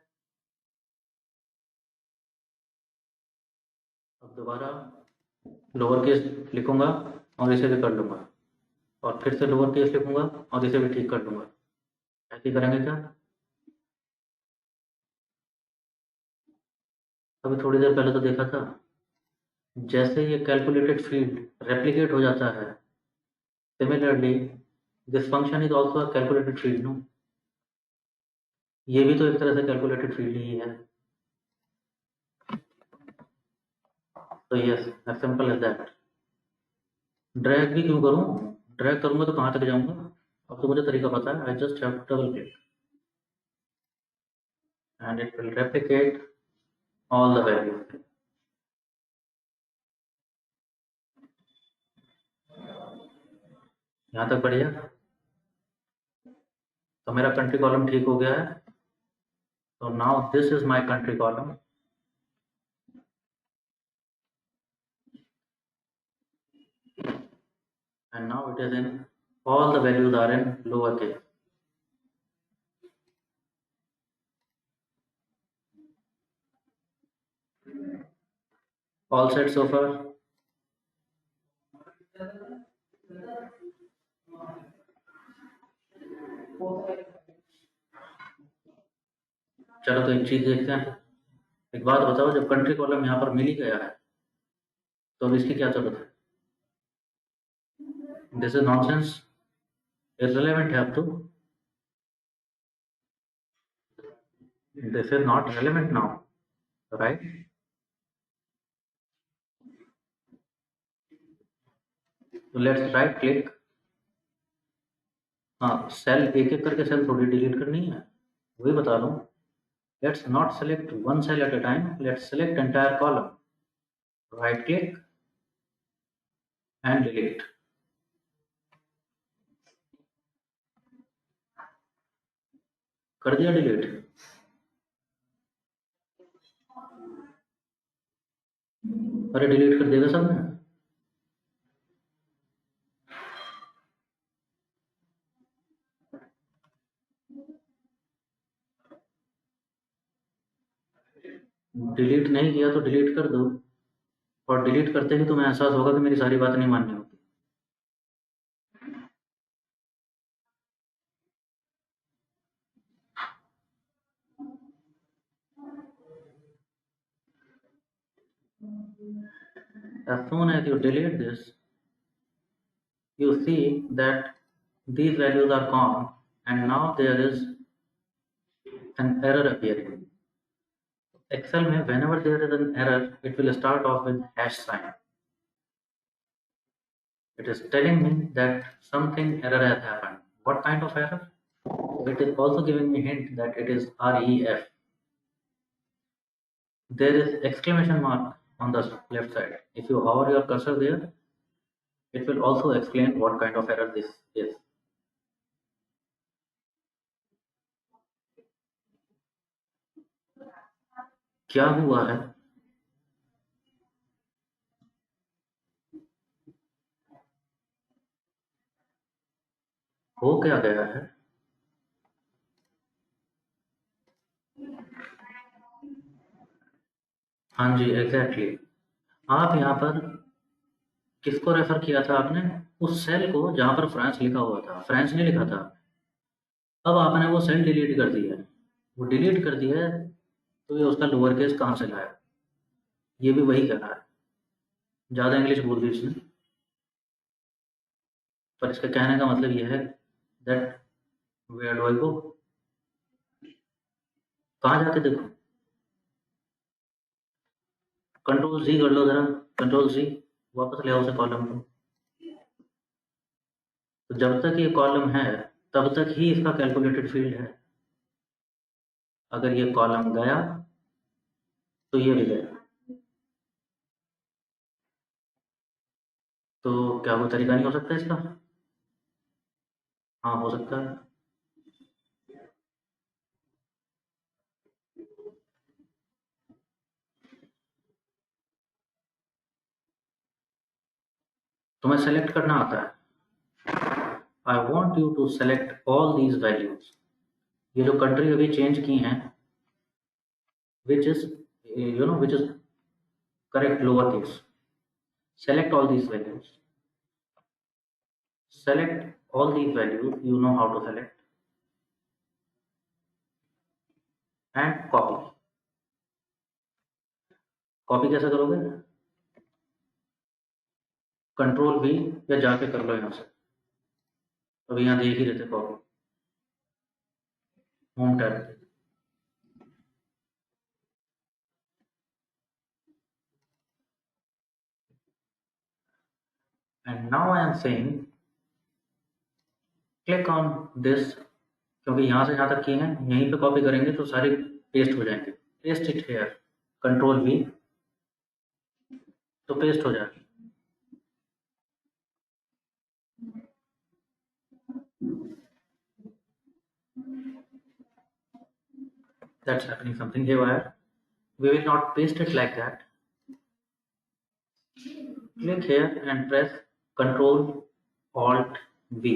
अब दोबारा lower case लिखूंगा और इसे भी कर लूंगा, और फिर से लोअर केस लिखूंगा और इसे भी ठीक कर लूंगा। ऐसे ही करेंगे क्या? अभी थोड़ी देर पहले तो देखा था, जैसे ये कैलकुलेटेड फील्ड रेप्लिकेट हो जाता है, similarly this function is also a calculated field no. ये भी तो एक तरह से कैलकुलेटेड फील्ड ही है। तो yes, as simple as that. Drag भी क्यों करूं? ड्रैग करूंगा तो कहां तक जाऊंगा? अब तो मुझे तरीका पता है, I just have to double click and it will replicate all the values. यहाँ तक बढ़िया। तो मेरा कंट्री कॉलम ठीक हो गया है। तो now this is my country column, and now it is in, all the values are in lowercase। All set so far? चलो तो एक चीज देखते हैं। एक बात बताओ, जब कंट्री कॉलम यहाँ पर मिल ही गया है तो अब इसकी क्या जरूरत है? This is nonsense, irrelevant have to, this is not relevant now, right? So let's right click। हाँ, सेल एक एक करके सेल थोड़ी डिलीट करनी है, वही बता रहा हूँ। Let's not select one cell at a time, let's select entire column, right click and delete. कर दिया डिलीट। अरे डिलीट कर देगा सब ने। डिलीट नहीं किया तो डिलीट कर दो, और डिलीट करते ही तुम्हें एहसास होगा कि मेरी सारी बात नहीं माननी होगी। As soon as you delete this, you see that these values are gone, and now there is an error appearing. Excel में whenever there is an error, it will start off with hash sign. It is telling me that something error has happened. What kind of error? It is also giving me hint that it is REF. There is exclamation mark on the left side. If you hover your cursor there, it will also explain what kind of error this is. क्या हुआ है? हो क्या गया है? हाँ जी, exactly. आप यहाँ पर किसको रेफर किया था आपने? उस सेल को जहाँ पर फ्रांस लिखा हुआ था। फ्रांस नहीं लिखा था। अब आपने वो सेल डिलीट कर दिया है। वो डिलीट कर दिया है, तो ये उसका लोअर केस कहाँ से लाया? ये भी वही कह रहा है। ज़्यादा इंग्लिश बोल दी इसने, पर इसका कहने का मतलब ये है दैट वेयर डू आई गो? कहाँ जाके देखो? कंट्रोल जी कर लो जरा, कंट्रोल जी, वापस ले आओ उसे कॉलम को। तो जब तक ये कॉलम है तब तक ही इसका कैलकुलेटेड फील्ड है। अगर ये कॉलम गया तो ये भी गया। तो क्या कोई तरीका नहीं हो सकता इसका? हाँ, हो सकता है। तुम्हें सेलेक्ट करना आता है। I want you to select all these values. ये जो कंट्री अभी चेंज की हैं, which is which is correct lower case. Select all these values. Select all these values, you know how to select, and copy. Copy कैसे करोगे? Control भी, या जाके कर लो यहाँ से। अभी यहाँ देख ही रहे थे कॉपी, होम टैब पे। And now I am saying click on this, क्योंकि यहाँ से यहाँ तक किए हैं, यहीं पे कॉपी करेंगे तो सारे पेस्ट हो जाएंगे। Paste it here, control we, तो पेस्ट हो जाएगा। That's happening something here. We will not paste it like that. Click here and press Control Alt V.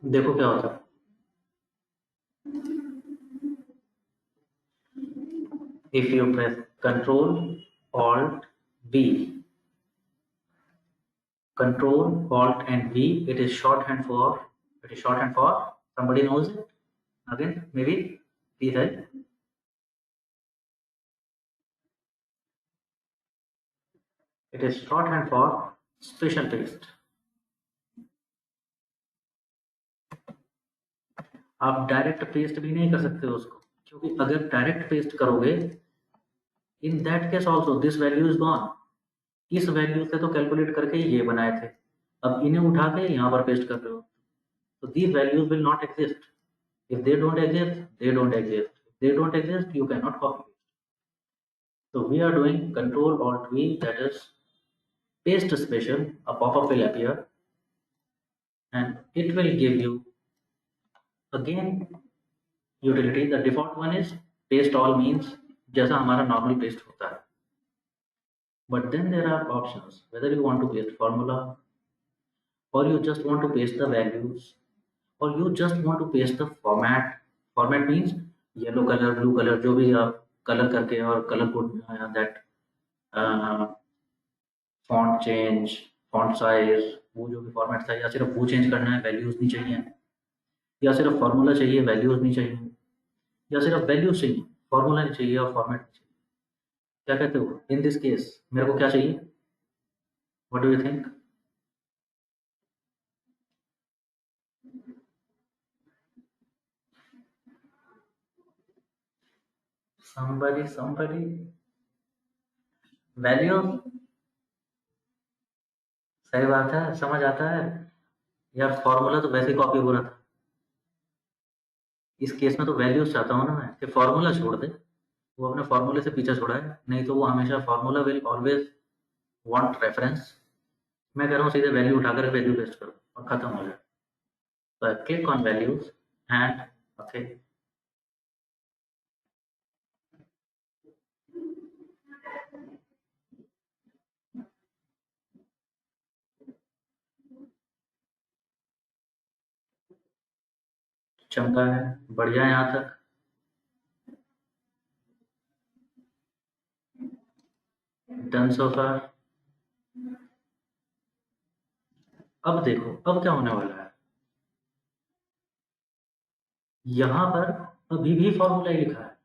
देखो क्या होता है। If you press Control Alt V, Control Alt and V, it is shorthand for. It is shorthand for. Somebody knows it? Again, maybe. Please help. It is shorthand for special paste. आप direct paste भी नहीं कर सकते हो उसको, क्योंकि अगर direct paste करोगे, in that case also this value is gone. इस वैल्यू से तो कैलकुलेट करके ही ये बनाए थे, अब इन्हें उठा के यहाँ पर पेस्ट कर रहे हो, तो these values will not exist. If they don't exist, they don't exist. They don't exist, you can not copy. So we are doing Control Alt V, that is paste special. A pop-up will appear and it will give you again utility. The default one is paste all, means जैसा हमारा normal paste होता है, but then there are options whether you want to paste formula or you just want to paste the values or you just want to paste the format means yellow color, blue color, जो भी आप color करके और color code that font change, font size, वो जो भी format था, या सिर्फ वो चेंज करना है, वैल्यूज नहीं चाहिए, या सिर्फ फॉर्मूला चाहिए, वैल्यूज नहीं चाहिए, या सिर्फ वैल्यूज चाहिए, फॉर्मूला नहीं चाहिए और फॉर्मेट नहीं चाहिए, क्या कहते हो इन दिस केस? मेरे को क्या चाहिए? What do you think? somebody value, सही बात है, समझ आता है यार। फॉर्मूला तो वैसे ही कॉपी हो रहा था, इस केस में तो वैल्यूज चाहता हूँ ना मैं, कि फॉर्मूला छोड़ दे, वो अपने फॉर्मूले से पीछे छोड़ा है, नहीं तो वो हमेशा formula will always want reference. मैं कह रहा हूँ सीधे वैल्यू उठाकर वैल्यू पेस्ट करो और खत्म हो जाए। तो I click on values and okay, चमका है, बढ़िया है यहाँ तक। डन सो फार। अब देखो अब क्या होने वाला है, यहाँ पर अभी भी फॉर्मूला ही लिखा है,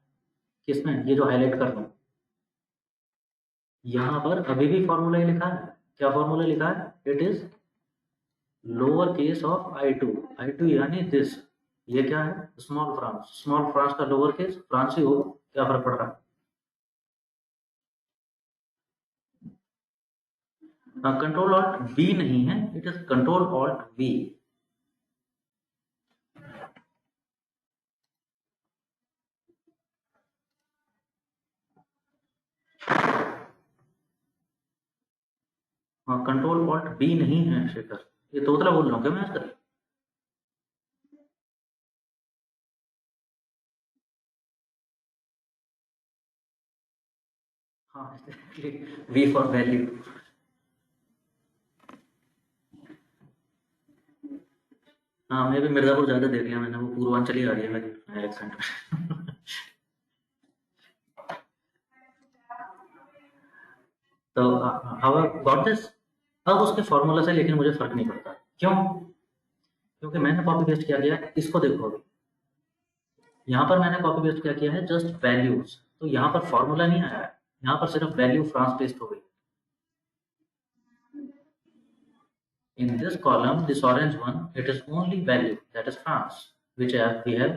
किसमें? ये जो हाईलाइट कर रहा हूँ, यहाँ पर अभी भी फॉर्मूला ही लिखा है। क्या फॉर्मूला लिखा है? It is lower case of I two यानी दिस। ये क्या है? Small France. स्मॉल फ्रांस का लोअर केस फ्रांस ही हो, क्या फर्क पड़ रहा है? कंट्रोल ऑल्ट बी नहीं है, it is control alt we. हाँ, कंट्रोल ऑल्ट बी नहीं है शेखर, ये तोतला बोल रहा हूँ क्या मैं आजकल? हाँ, वी फॉर वैल्यू। हाँ, मैं भी मिर्जापुर ज्यादा देख लिया मैंने, वो पूर्वांचल ही आ गया मेरे एक्सेंट में। तो हाउ गॉट दिस। अब उसके फॉर्मूला से लेकिन मुझे फर्क नहीं पड़ता, क्यों? क्योंकि मैंने कॉपी पेस्ट किया गया, इसको देखो अभी, यहाँ पर मैंने कॉपी पेस्ट क्या किया है? Just values. तो यहाँ पर फॉर्मूला नहीं आया है, यहाँ पर सिर्फ वैल्यू फ्रांस पेस्ट हो गई। In this column, this orange one, it is only value, that is France, which we have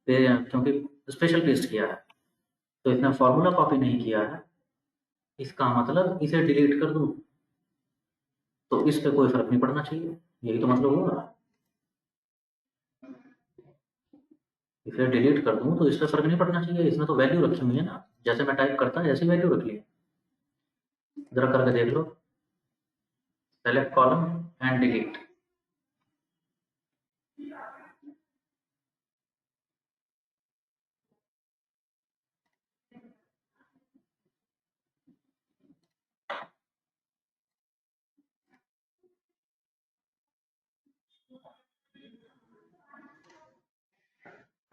क्योंकि स्पेशल पेस्ट किया है, तो इसने फॉर्मूला कॉपी नहीं किया है, इसका मतलब इसे डिलीट कर दूं तो इस पे कोई फर्क नहीं पड़ना चाहिए, यही तो मतलब होगा। इसे डिलीट कर दूं तो इस पे फर्क नहीं पड़ना चाहिए, इसमें तो वैल्यू रखी हुई है ना, जैसे मैं टाइप करता ऐसी वैल्यू रख ली। जरा करके देख लो, select column and delete.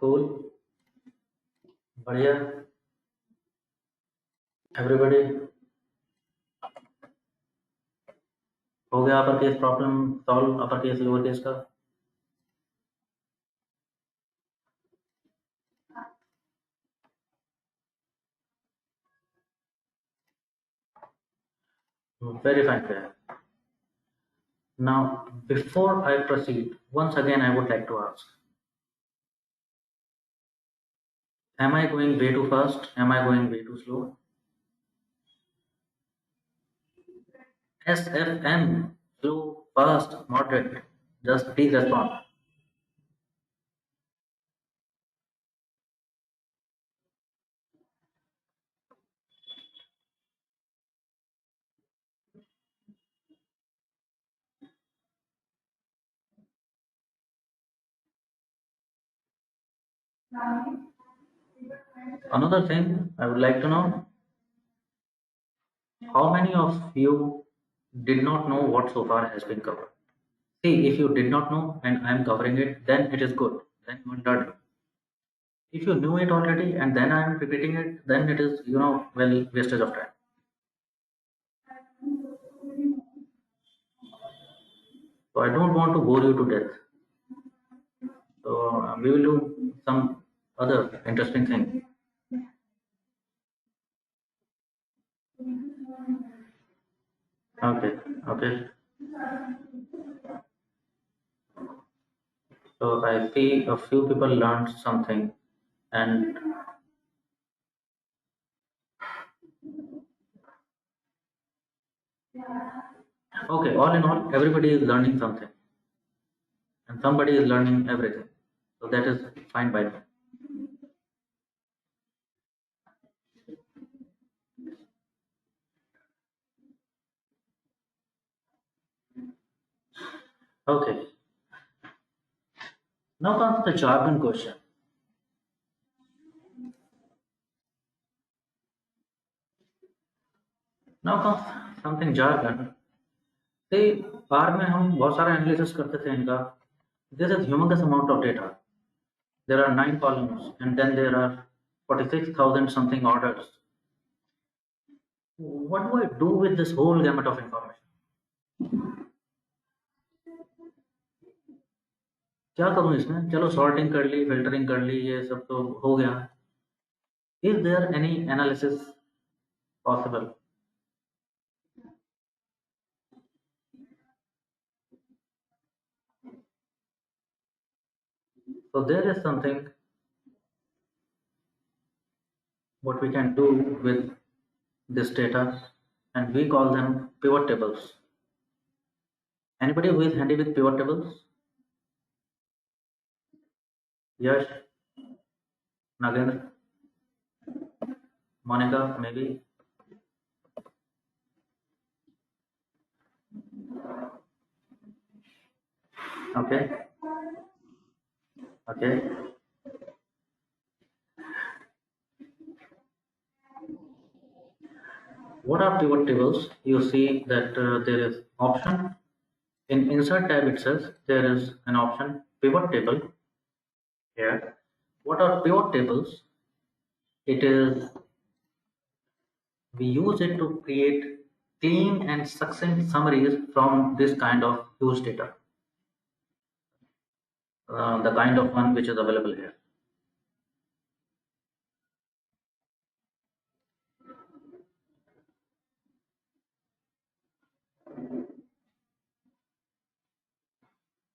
Cool, बढ़िया। एवरीबॉडी हो गया upper case problem solve, upper case lower case का। Very fine. Now, before I proceed, once again I would like to ask, am I going way too fast? Am I going way too slow? SFM, slow, fast, moderate. Just please respond. Another thing I would like to know, how many of you did not know what so far has been covered? See, if you did not know and I am covering it, then it is good. Then you learn. If you knew it already and then I am repeating it, then it is, well, wastage of time. So I don't want to bore you to death. So we will do some other interesting thing. Okay, okay. So I see a few people learned something, and okay, all in all, everybody is learning something, and somebody is learning everything. So that is fine by me. Okay, now comes the jargon question. Now comes something jargon. See, बार में हम बहुत सारा analysis करते थे इनका. This is humongous amount of data. There are 9 columns, and then there are 46,000 something orders. What do I do with this whole gamut of information? क्या करूं इसमें? चलो सॉर्टिंग कर ली, फिल्टरिंग कर ली, ये सब तो हो गया. Is there any analysis possible? So there is something what we can do with this data, and we call them pivot tables. Anybody who is handy with pivot tables? Yash, Nagendra, Monica, maybe. Okay, okay. What are pivot tables? You see that there is option. In insert tab it says there is an option pivot table here. What are pivot tables? It is, we use it to create clean and succinct summaries from this kind of huge data, the kind of one which is available here.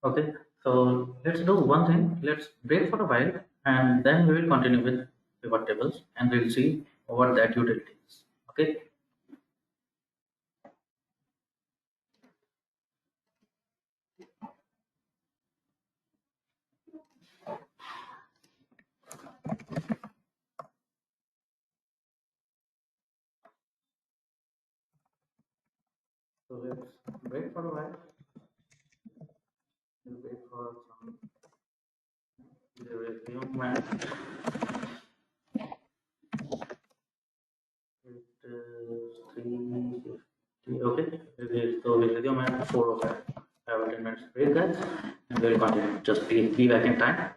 Okay, so let's do one thing. Let's break for a while, and then we will continue with pivot tables, and we'll see what that utility is. Okay. So let's break for a while. We'll wait for some resume and it is 3:50. Okay, so we'll resume at 4:05. Have a 10 minutes break, guys, and we'll continue. Just please be back in time.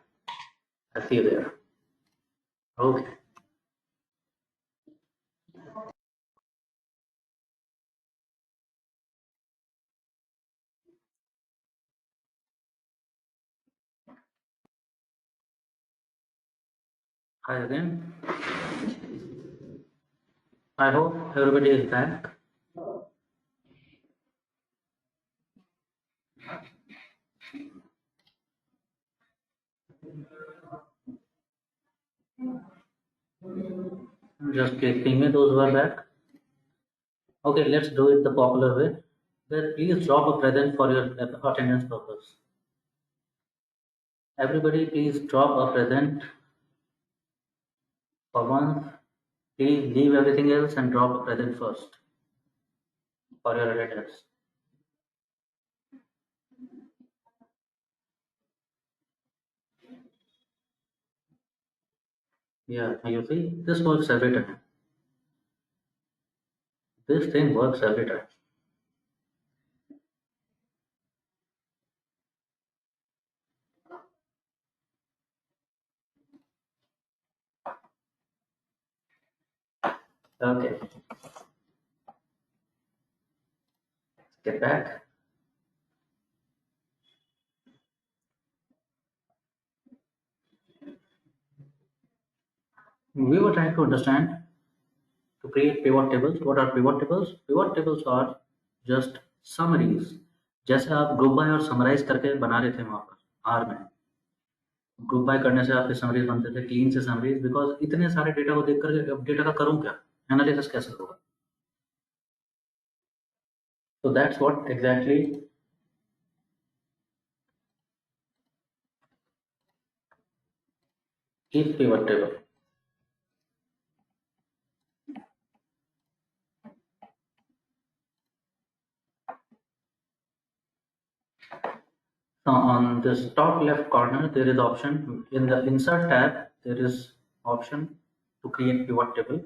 I'll see you there. Okay. Hi again. I hope everybody is back. Just please ping me those who are back. Okay, let's do it the popular way. Then please drop a present for your attendance purpose. Everybody, please drop a present for once. Please leave everything else and drop a present first for your attendance. Yeah, you see, this works every time. This thing works every time. Okay, get back. We were trying to understand to create pivot tables. What are pivot tables? Pivot tables are just summaries. जैसे आप group by और summarise करके बना रहे थे वहां पर are में, ग्रुप बाय करने से आपके समरीज बनते थे, क्लीन से समरीज, बिकॉज इतने सारे डेटा को देख करके अब डेटा का करूं क्या, एनालिसिस कैसे होगा? So that's what exactly is pivot table. So on this top left corner, there is option in the insert tab. There is option to create pivot table.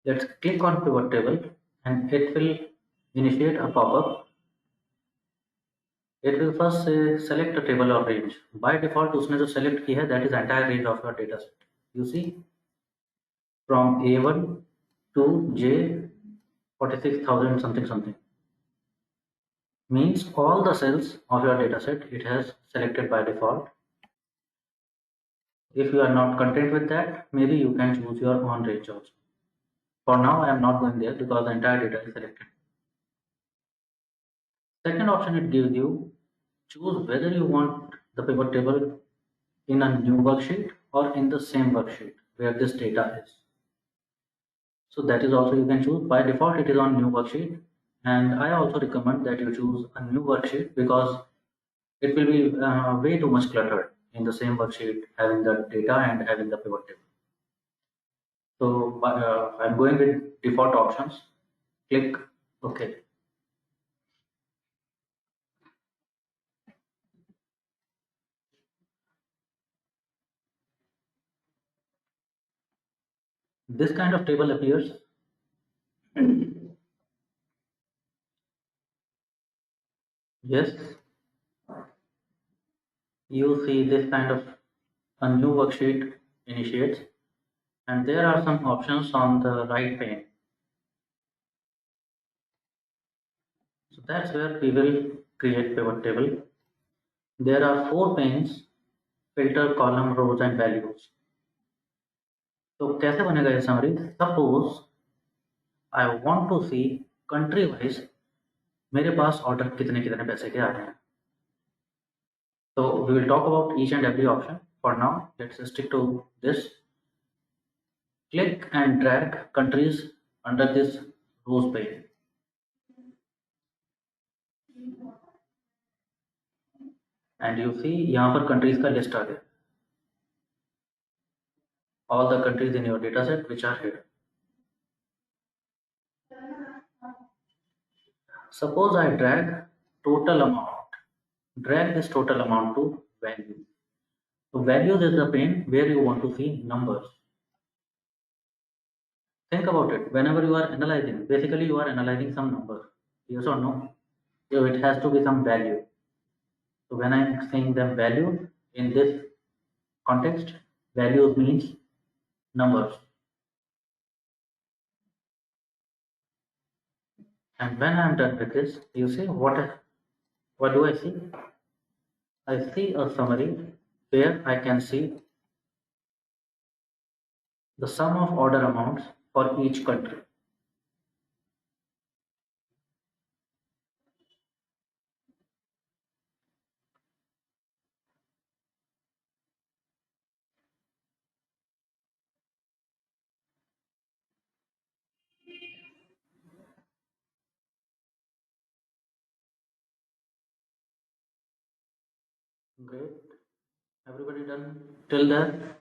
Let's click on pivot table, and it will initiate a pop-up. It will first say select a table or range. By default, उसने जो select की है, that is entire range of your data set. You see, from A1 to J 46,000 something something, means all the cells of your dataset it has selected by default. If you are not content with that, maybe you can choose your own range also. For now, I am not going there because the entire data is selected. Second option it gives you, choose whether you want the pivot table in a new worksheet or in the same worksheet where this data is. So that is also you can choose. By default, it is on new worksheet, and I also recommend that you choose a new worksheet because it will be way too much cluttered in the same worksheet having the data and having the pivot table. So I'm going with default options. Click OK. This kind of table appears. Yes, you see this kind of a new worksheet initiates, and there are some options on the right pane. So that's where we will create pivot table. There are 4 panes: filter, column, rows and values. तो कैसे बनेगा ये summary? Suppose I want to see country wise मेरे पास order कितने कितने पैसे के आ रहे हैं. So we will talk about each and every option. For now, let's stick to this. Click and drag countries under this rows pane. And you see यहाँ पर countries का list आ गया. All the countries in your dataset which are here. Suppose I drag total amount. Drag this total amount to value. So values is the pane where you want to see numbers. Think about it. Whenever you are analyzing, basically you are analyzing some number. Yes or no? So it has to be some value. So when I am saying them value in this context, values means numbers. And when I am done with this, you see what do I see? I see a summary where I can see the sum of order amounts for each country. Great. Everybody done till there?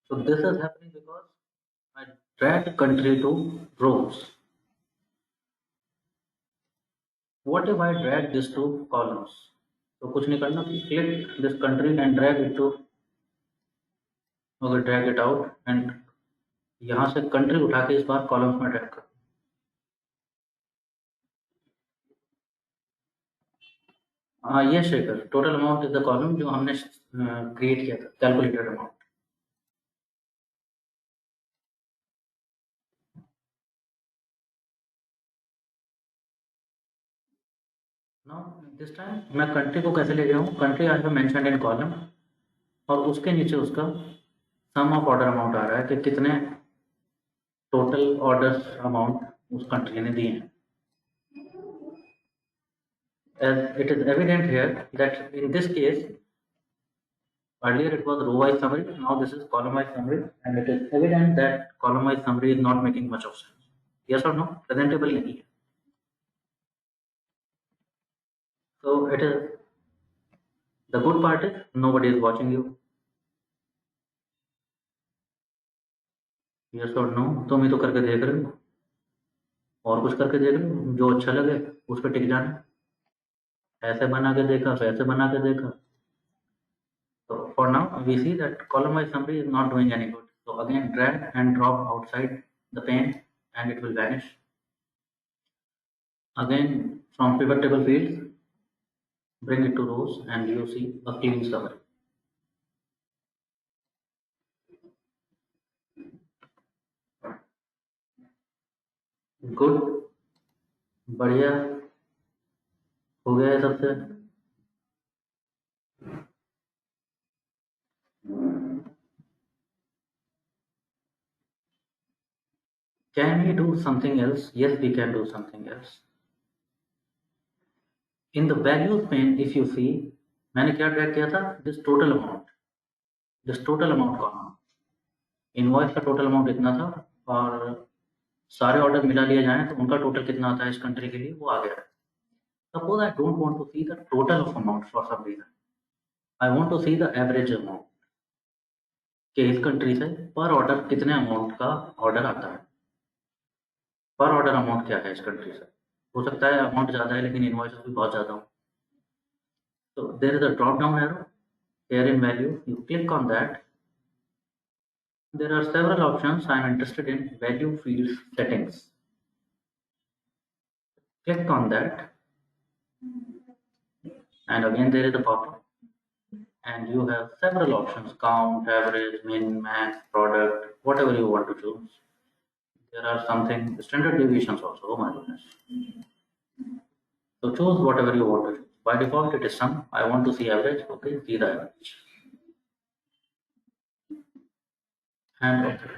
So this is happening because I drag country to rows. What if I drag this to columns? तो कुछ नहीं करना, click this country and drag it to, drag it out and यहाँ से country उठा के इस बार columns में drag कर. ये Shekhar, total amount is the column जो हमने क्रिएट किया था, calculated amount. Now this time मैं कंट्री को कैसे ले गया हूँ, country I have mentioned in column, और उसके नीचे उसका सम ऑफ ऑर्डर अमाउंट आ रहा है कि कितने टोटल ऑर्डर्स अमाउंट उस कंट्री ने दिए हैं. As it is evident here that in this case, earlier it was row-wise summary, now this is column-wise summary, and it is evident that column-wise summary is not making much of sense. Yes or no? Presentable नहीं है. So it is, the good part is nobody is watching you. Yes or no? तुम ही तो करके देख रहे हो, और कुछ करके देख रहे हो जो अच्छा लगे उस पर टिक जाना. ऐसे बना के देखा, वैसे बना के देखा. So for now we see that column-wise summary is not doing any good. So again drag and drop outside the pane and it will vanish. Again from pivot table fields, bring it to rows and you see a clean summary. Good, बढ़िया हो गया है सबसे. Can we do something else? Yes, we can do something else. In the values pane, if you see, मैंने क्या drag किया था, this total amount column. Invoice का टोटल अमाउंट इतना था, और सारे ऑर्डर मिला लिए जाएं तो उनका टोटल कितना आता है इस कंट्री के लिए, वो आ गया. Suppose I don't want to see the total of amount for some reason. I want to see the average amount. कि इस कंट्री से पर ऑर्डर कितने अमाउंट का ऑर्डर आता है. पर ऑर्डर अमाउंट क्या है इस कंट्री से. हो सकता है अमाउंट ज़्यादा है लेकिन इनवॉइसेस भी बहुत ज़्यादा हो. So there is a drop down arrow here in value. You click on that. There are several options. I am interested in value field settings. Click on that, and again there is a pop-up, and you have several options: count, average, min, max, product, whatever you want to choose. There are something standard deviations also. Oh my goodness. So choose whatever you want to choose. By default it is sum. I want to see average. Okay, see the average. And okay.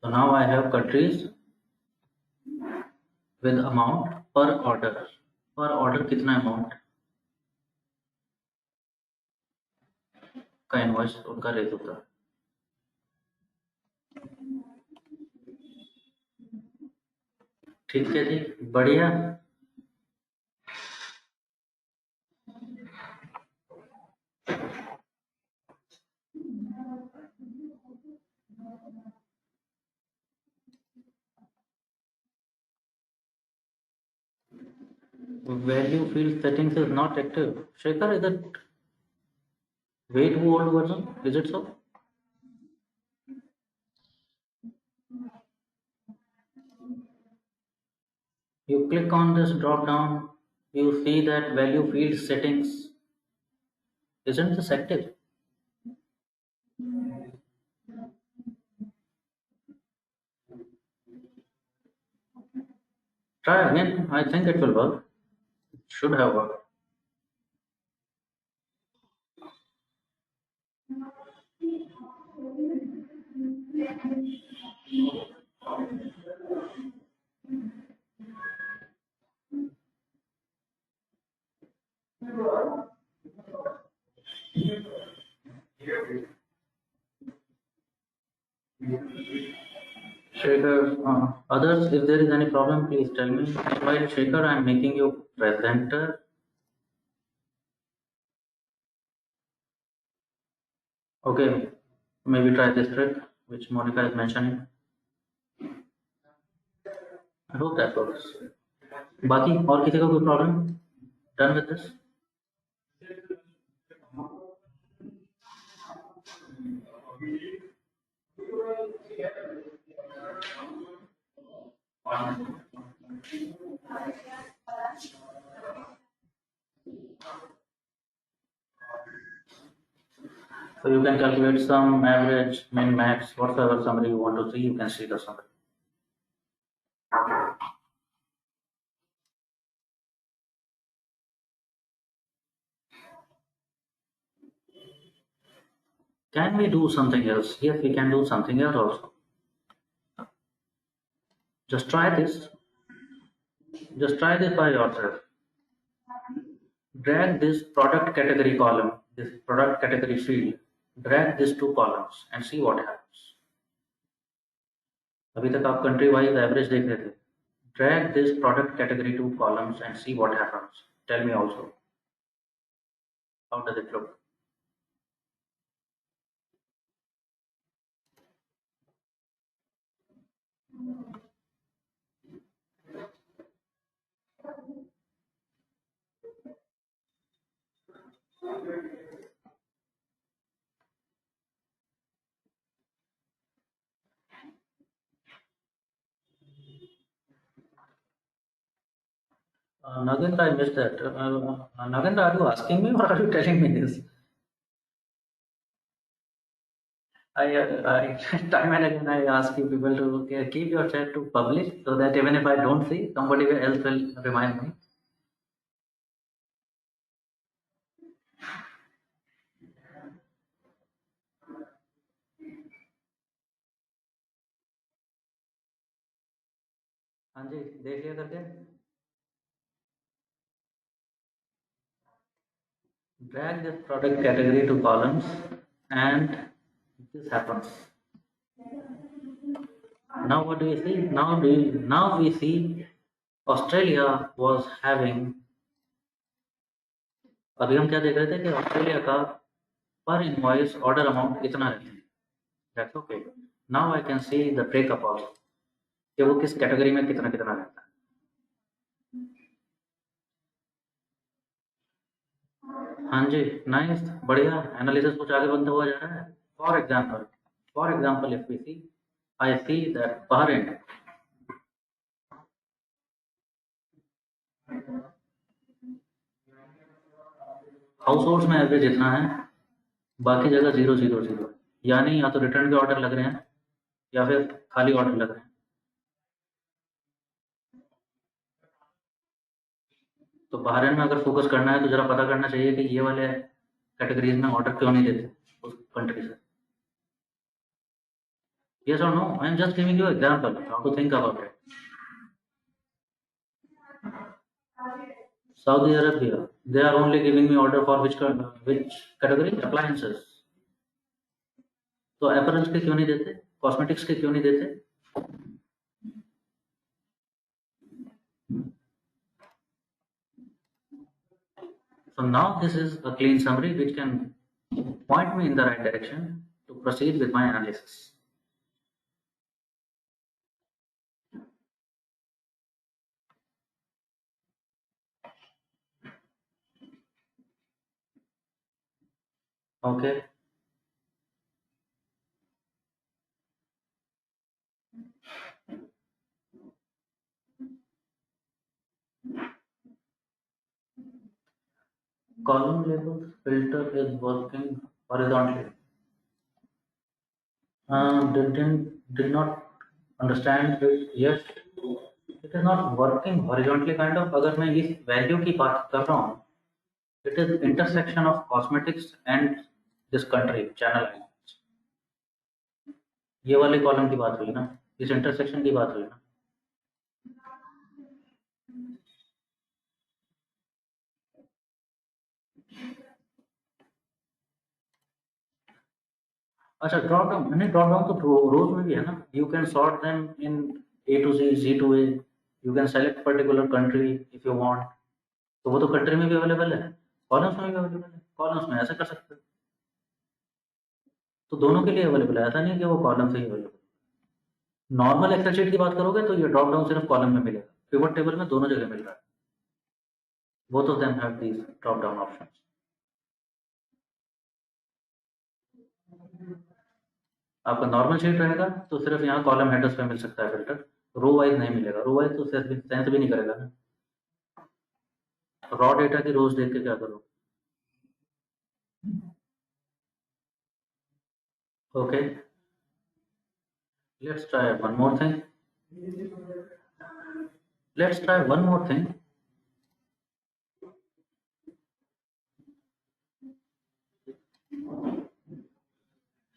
So now I have countries with amount per order. Per order कितना amount का invoice उनका rate होता है. ठीक है जी, बढ़िया. Value field settings is not active. Shekhar, is it way too old version? Is it so? You click on this drop down, you see that value field settings. Isn't this active? Try again. I think it will work. It should have worked. Shekhar, others, if there is any problem, please tell me. While Shekhar, I am making you presenter. Okay, maybe try this trick which Monica is mentioning. I hope that works. बाकी और किसी का कोई problem? Done with this? So you can calculate some average, min, max, whatever summary you want to see, you can see the summary. Can we do something else? Yes, we can do something else also. Just try this. Just try this by yourself. Drag this product category column, this product category field, drag these two columns and see what happens. अभी तक आप country wise average देख रहे थे. Drag this product category two columns and see what happens. Tell me also. How does it look? Nagendra, I missed that. Nagendra, are you asking me or are you telling me this? I time and again I ask you people to keep your chat to publish so that even if I don't see, somebody else will remind me. हाँ जी, देख लिया करके. Drag this product category to columns and this happens. Now what do we see? Now we see Australia was having. अभी हम क्या देख रहे थे कि ऑस्ट्रेलिया का पर इनवॉइस ऑर्डर अमाउंट इतना रहता है. That's okay. Now I can see the breakup also कि वो किस कैटेगरी में कितना कितना रहता है. हाँ जी, नाइस, बढ़िया. एनालिसिस कुछ आगे बनता हुआ जा रहा है. For example if we see, I see that Bahrain households में एवरेज इतना है, बाकी जगह 000, यानी या तो रिटर्न के ऑर्डर लग रहे हैं या फिर खाली ऑर्डर लग रहे हैं. तो बहरीन में अगर फोकस करना है तो जरा पता करना चाहिए कि ये वाले कैटेगरीज में ऑर्डर क्यों नहीं देते उस कंट्री से. Yes or no? I am just giving you an example how to think about it. Saudi Arabia, they are only giving me order for which category? Appliances. तो apparels के क्यों नहीं देते? Cosmetics के क्यों नहीं देते? So now this is a clean summary which can point me in the right direction to proceed with my analysis. Okay. Column labels filter is working horizontally. Did not understand it yet. It is not working horizontally kind of. अगर मैं इस value की बात कर रहा हूँ, it is intersection of cosmetics and this country channel items. ये वाले कॉलम की बात हुई ना, इस इंटरसेक्शन की बात हुई ना. अच्छा, ड्रॉप डाउन तो रोज में भी है ना. You can sort them in A to Z to A. You can select particular country if you want. तो वो तो कंट्री में भी अवेलेबल है, कॉलम्स में भी अवेलेबल है. कॉलम्स में ऐसा कर सकते हो. तो दोनों के लिए अवेलेबल है, ऐसा नहीं कि वो कॉलम से ही अवेलेबल. नॉर्मल एक्सेल शीट की बात करोगे तो ये ड्रॉप डाउन सिर्फ कॉलम में मिलेगा. पिवट टेबल में दोनों जगह मिल रहा है. Both of them have these drop down options. आपका नॉर्मल शीट रहेगा तो सिर्फ यहाँ कॉलम हेडर्स पे मिल सकता है फिल्टर. रो वाइज नहीं मिलेगा. रो वाइज तो सेंस भी नहीं करेगा ना. रॉ डेटा की रोज देख के क्या करो. Okay, let's try one more thing. Let's try one more thing.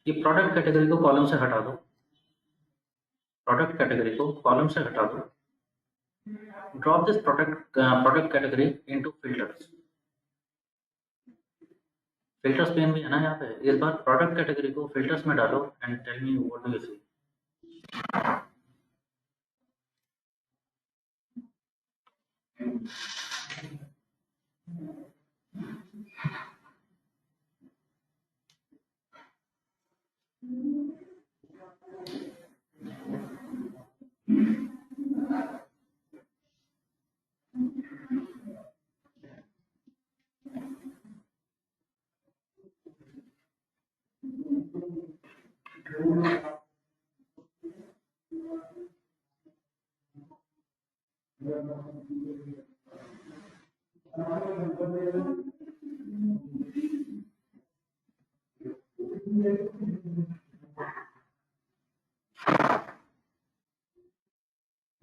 ये प्रोडक्ट कैटेगरी को कॉलम से हटा दो, प्रोडक्ट कैटेगरी को कॉलम से हटा दो. Drop this product category into filters. Filters pane भी है ना यहाँ पे. इस बार प्रोडक्ट कैटेगरी को फिल्टर्स में डालो and tell me what do you see.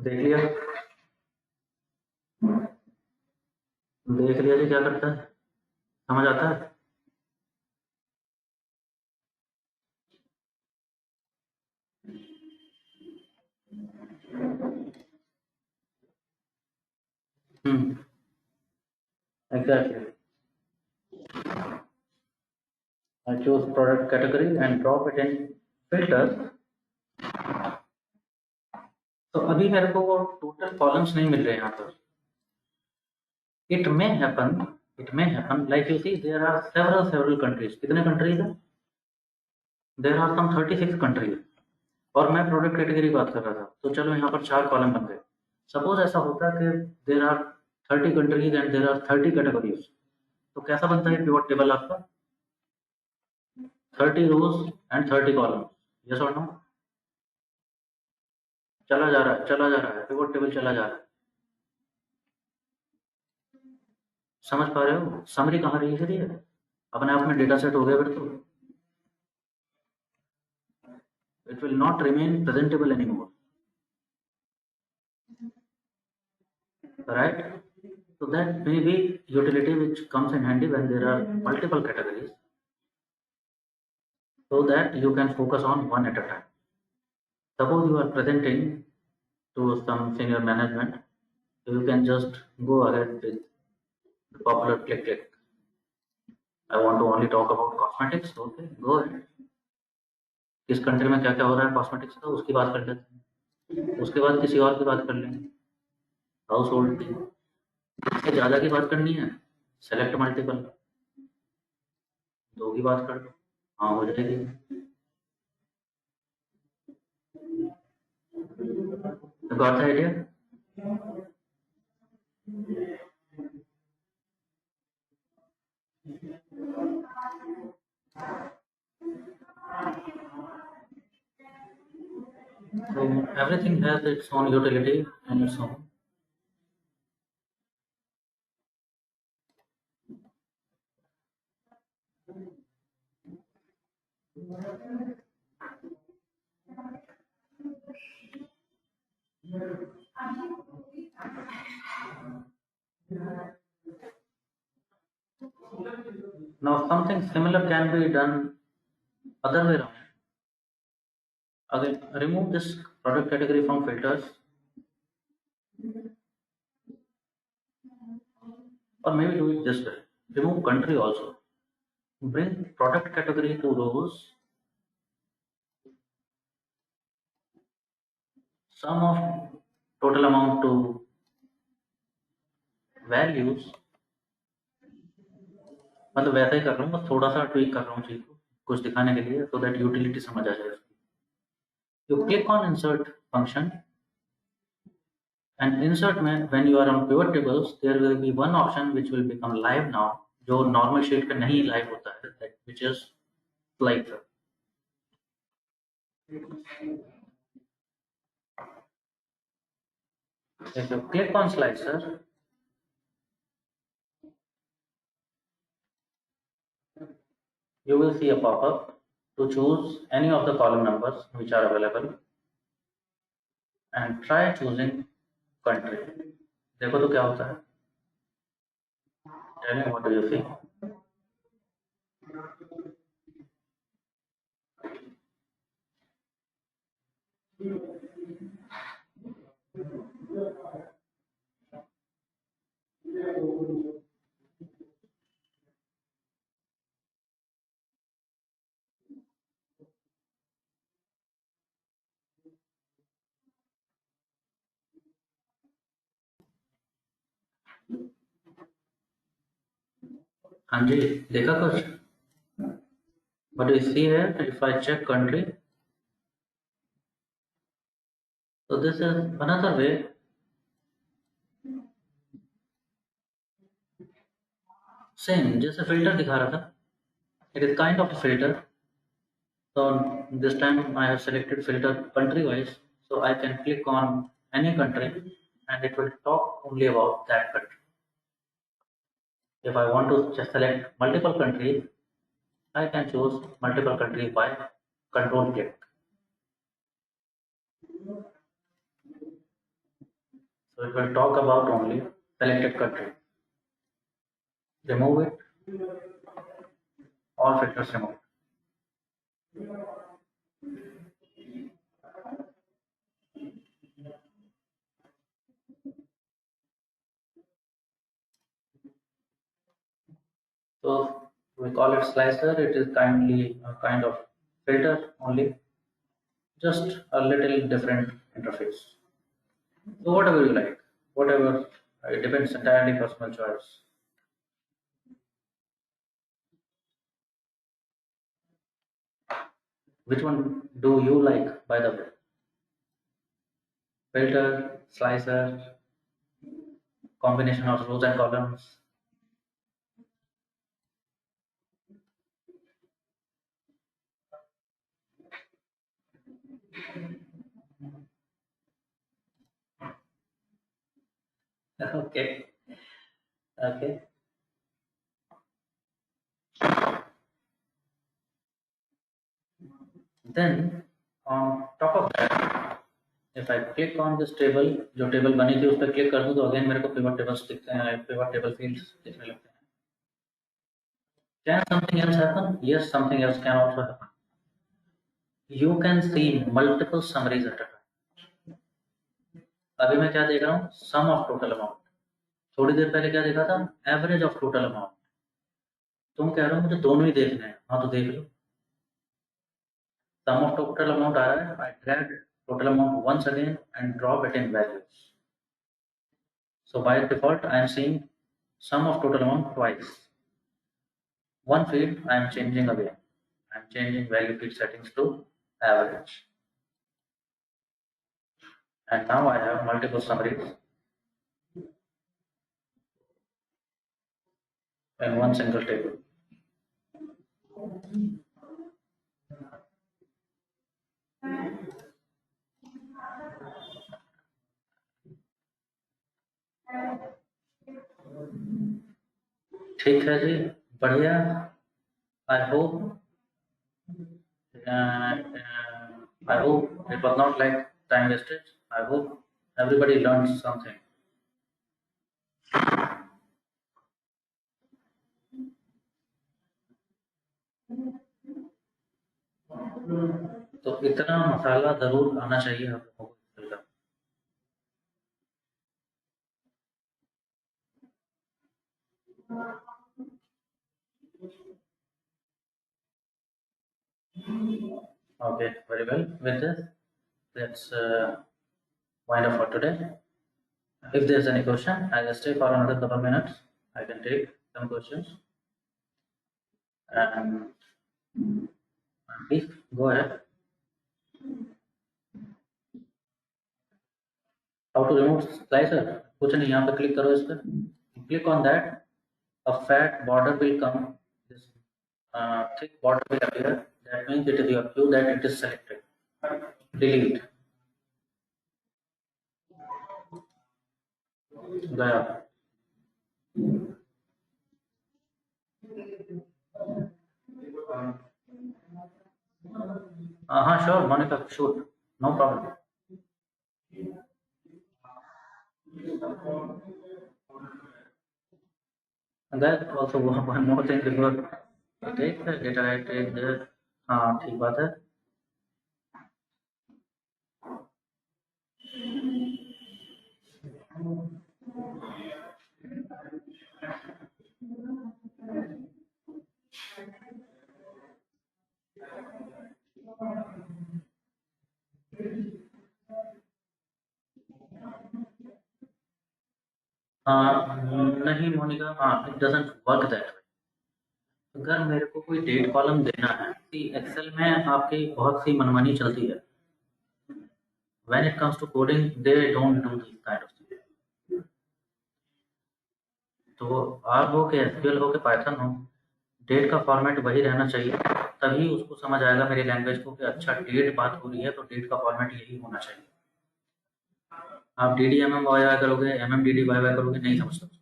देख लिया, देख लिया जी क्या करता है, समझ आता है. Exactly. I choose product category and drop it in filters. तो अभी मेरे को वो टोटल कॉलम्स नहीं मिल रहे यहाँ पर. It may happen like you see there are several countries. कितने countries हैं? There are some 36 countries. और मैं प्रोडक्ट कैटेगरी बात कर रहा था, तो चलो यहाँ पर 4 कॉलम बन गए. सपोज ऐसा होता है कि there are 30 countries and there are 30 categories, तो कैसा बनता है पिवट टेबल आपका? 30 रोज एंड 30 कॉलम. यस और नो? चला जा रहा है पिवट टेबल चला जा रहा है. समझ पा रहे हो? समरी कहाँ रही है? अपने आप में डेटा सेट हो गया फिर तो. It will not remain presentable anymore, right? So that may be utility which comes in handy when there are multiple categories, so that you can focus on one at a time. Suppose you are presenting to some senior management, so you can just go ahead with the popular click. I want to only talk about cosmetics. Okay, go ahead. किस country में क्या क्या हो रहा है cosmetics का, उसकी बात कर लेते हैं. उसके बाद किसी और की बात कर लेंगे, हाउस होल्ड की. इससे ज़्यादा की बात करनी है, सेलेक्ट मल्टीपल, 2 की बात कर लो, हाँ हो जाएगी. Got the idea? So everything has its own utility and its own. Now something similar can be done other way around. Again, remove this product category from filters, or maybe do it this way. Remove country also. Bring product category to rows. Sum of total amount to values. मतलब वैसा ही कर रहा हूँ, बस थोड़ा सा tweak कर रहा हूँ चीज को कुछ दिखाने के लिए, so that utility समझ आ जाए. You click on insert function, and insert में when you are on pivot tables there will be one option which will become live now, जो normal sheet पे नहीं live होता है, that which is slicer. If you click on slicer, you will see a pop-up to choose any of the column numbers which are available and try choosing country. देखो तो क्या होता है. Tell me what do you think. हाँ जी, देखा कुछ? But you see here, if I check country, so this is another way. Same, जैसे filter दिखा रहा था. It is kind of a filter. So this time I have selected filter country wise. So I can click on any country and it will talk only about that country. If I want to just select multiple countries, I can choose multiple countries by control click. So it will talk about only selected country. Remove it, all filters removed. So we call it slicer. It is kindly a kind of filter only, just a little different interface. So whatever you like, whatever, it depends entirely personal choice. Which one do you like, by the way? Filter, slicer, combination of rows and columns. Okay, okay. Then on top of that, if I click on this table, जो table बनी थी उस पर click कर दूं तो again मेरे को पिवट टेबल्स दिखते हैं, पिवट टेबल फील्ड्स दिखने लगते हैं. Can something else happen? Yes, something else can also happen. You can see multiple summaries at a time. अभी मैं क्या देख रहा हूँ? Sum of total amount. थोड़ी देर पहले क्या देखा था? Average of total amount. तुम कह रहे हो मुझे दोनों ही देखने हैं. हाँ तो देख लो. Sum of total amount आ रहा है. I drag total amount once again and drop it in values. So by default, I am seeing sum of total amount twice. One field I am changing again. I am changing value field settings to average. And now I have multiple summaries in one single table. ठीक है जी, बढ़िया. I hope I hope it was not like time wasted. I hope everybody learned something. तो इतना मसाला जरूर आना चाहिए आप लोगों को. Okay, very well. With this, let's wind up for today. If there's any question, I'll stay for another couple minutes. I can take some questions. And please go ahead. How to remove slicer? कुछ नहीं, यहाँ पे click करो इस पर. Click on that. A fat border will come. This thick border will appear. That means it is your cue that it is selected. Delete. गया. Sure, Monica, shoot. No problem. And then also one more thing before I take the data, I take the ठीक बात है. नहीं Monica, it doesn't work that way. अगर मेरे को कोई date column देना है, एक्सेल में आपकी बहुत सी मनमानी चलती है. When it comes to coding they don't do this kind of thing. तो आप हो के एसक्यूएल हो के पाइथन हो, डेट का फॉर्मेट वही रहना चाहिए, तभी उसको समझ आएगा मेरी लैंग्वेज को कि अच्छा डेट बात हो रही है तो डेट का फॉर्मेट यही होना चाहिए. आप D D M M Y Y करोगे, M M D D Y Y करोगे, नहीं समझ सकते.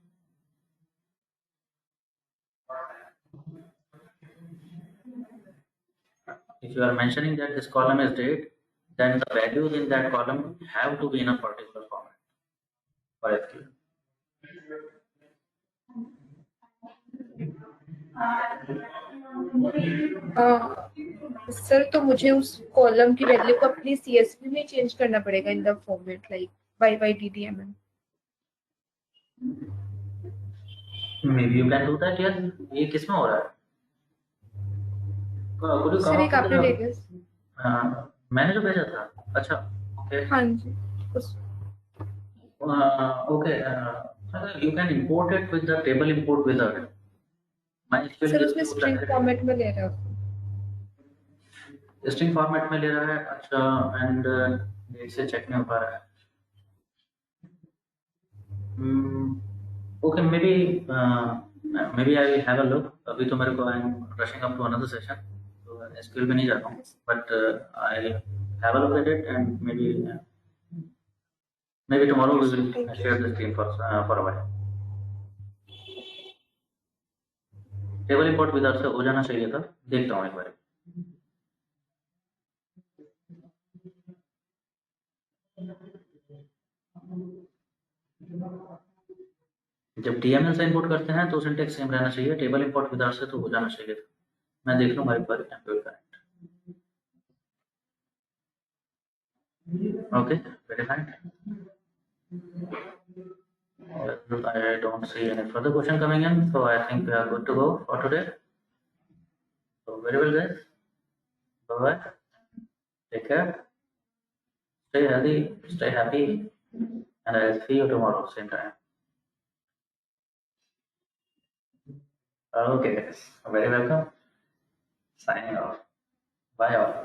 If you are mentioning that this column is date, then the values in that column have to be in a particular format for SQL. Sir तो मुझे उस column की value को अपनी सीएसवी में चेंज करना पड़ेगा in the format like YYDDMM. Maybe you can do that. Yes. ये किस में हो रहा है? Could you सर come एक up आपने with भेजा. मैंने जो भेजा था. अच्छा. Okay. हाँ जी. Okay. You can import it with the table import wizard. Sir उसमें स्ट्रिंग फॉर्मेट में ले रहा है. स्ट्रिंग फॉर्मेट में ले रहा है. अच्छा. एंड डेट से चेक नहीं हो पा रहा है. Okay, maybe I will have a look. अभी तो मेरे को I am rushing up to another session, तो SQL पे नहीं जा रहा हूँ. But I'll have a look at it and maybe tomorrow we will share the screen for a while. Table import without से हो जाना चाहिए था. देखता हूँ एक बार. जब DML से इंपोर्ट करते हैं तो सिंटेक्स सेम रहना चाहिए. टेबल इंपोर्ट विदाउट से तो हो जाना चाहिए था. मैं देख लूँगा एक बार. Okay, very fine. I don't see any further question coming in, so I think we are good to go for today. So very well, guys. Bye bye. Take care. Stay healthy. Stay happy, and I'll see you tomorrow same time. Okay, guys. Very welcome. Signing off. Bye all.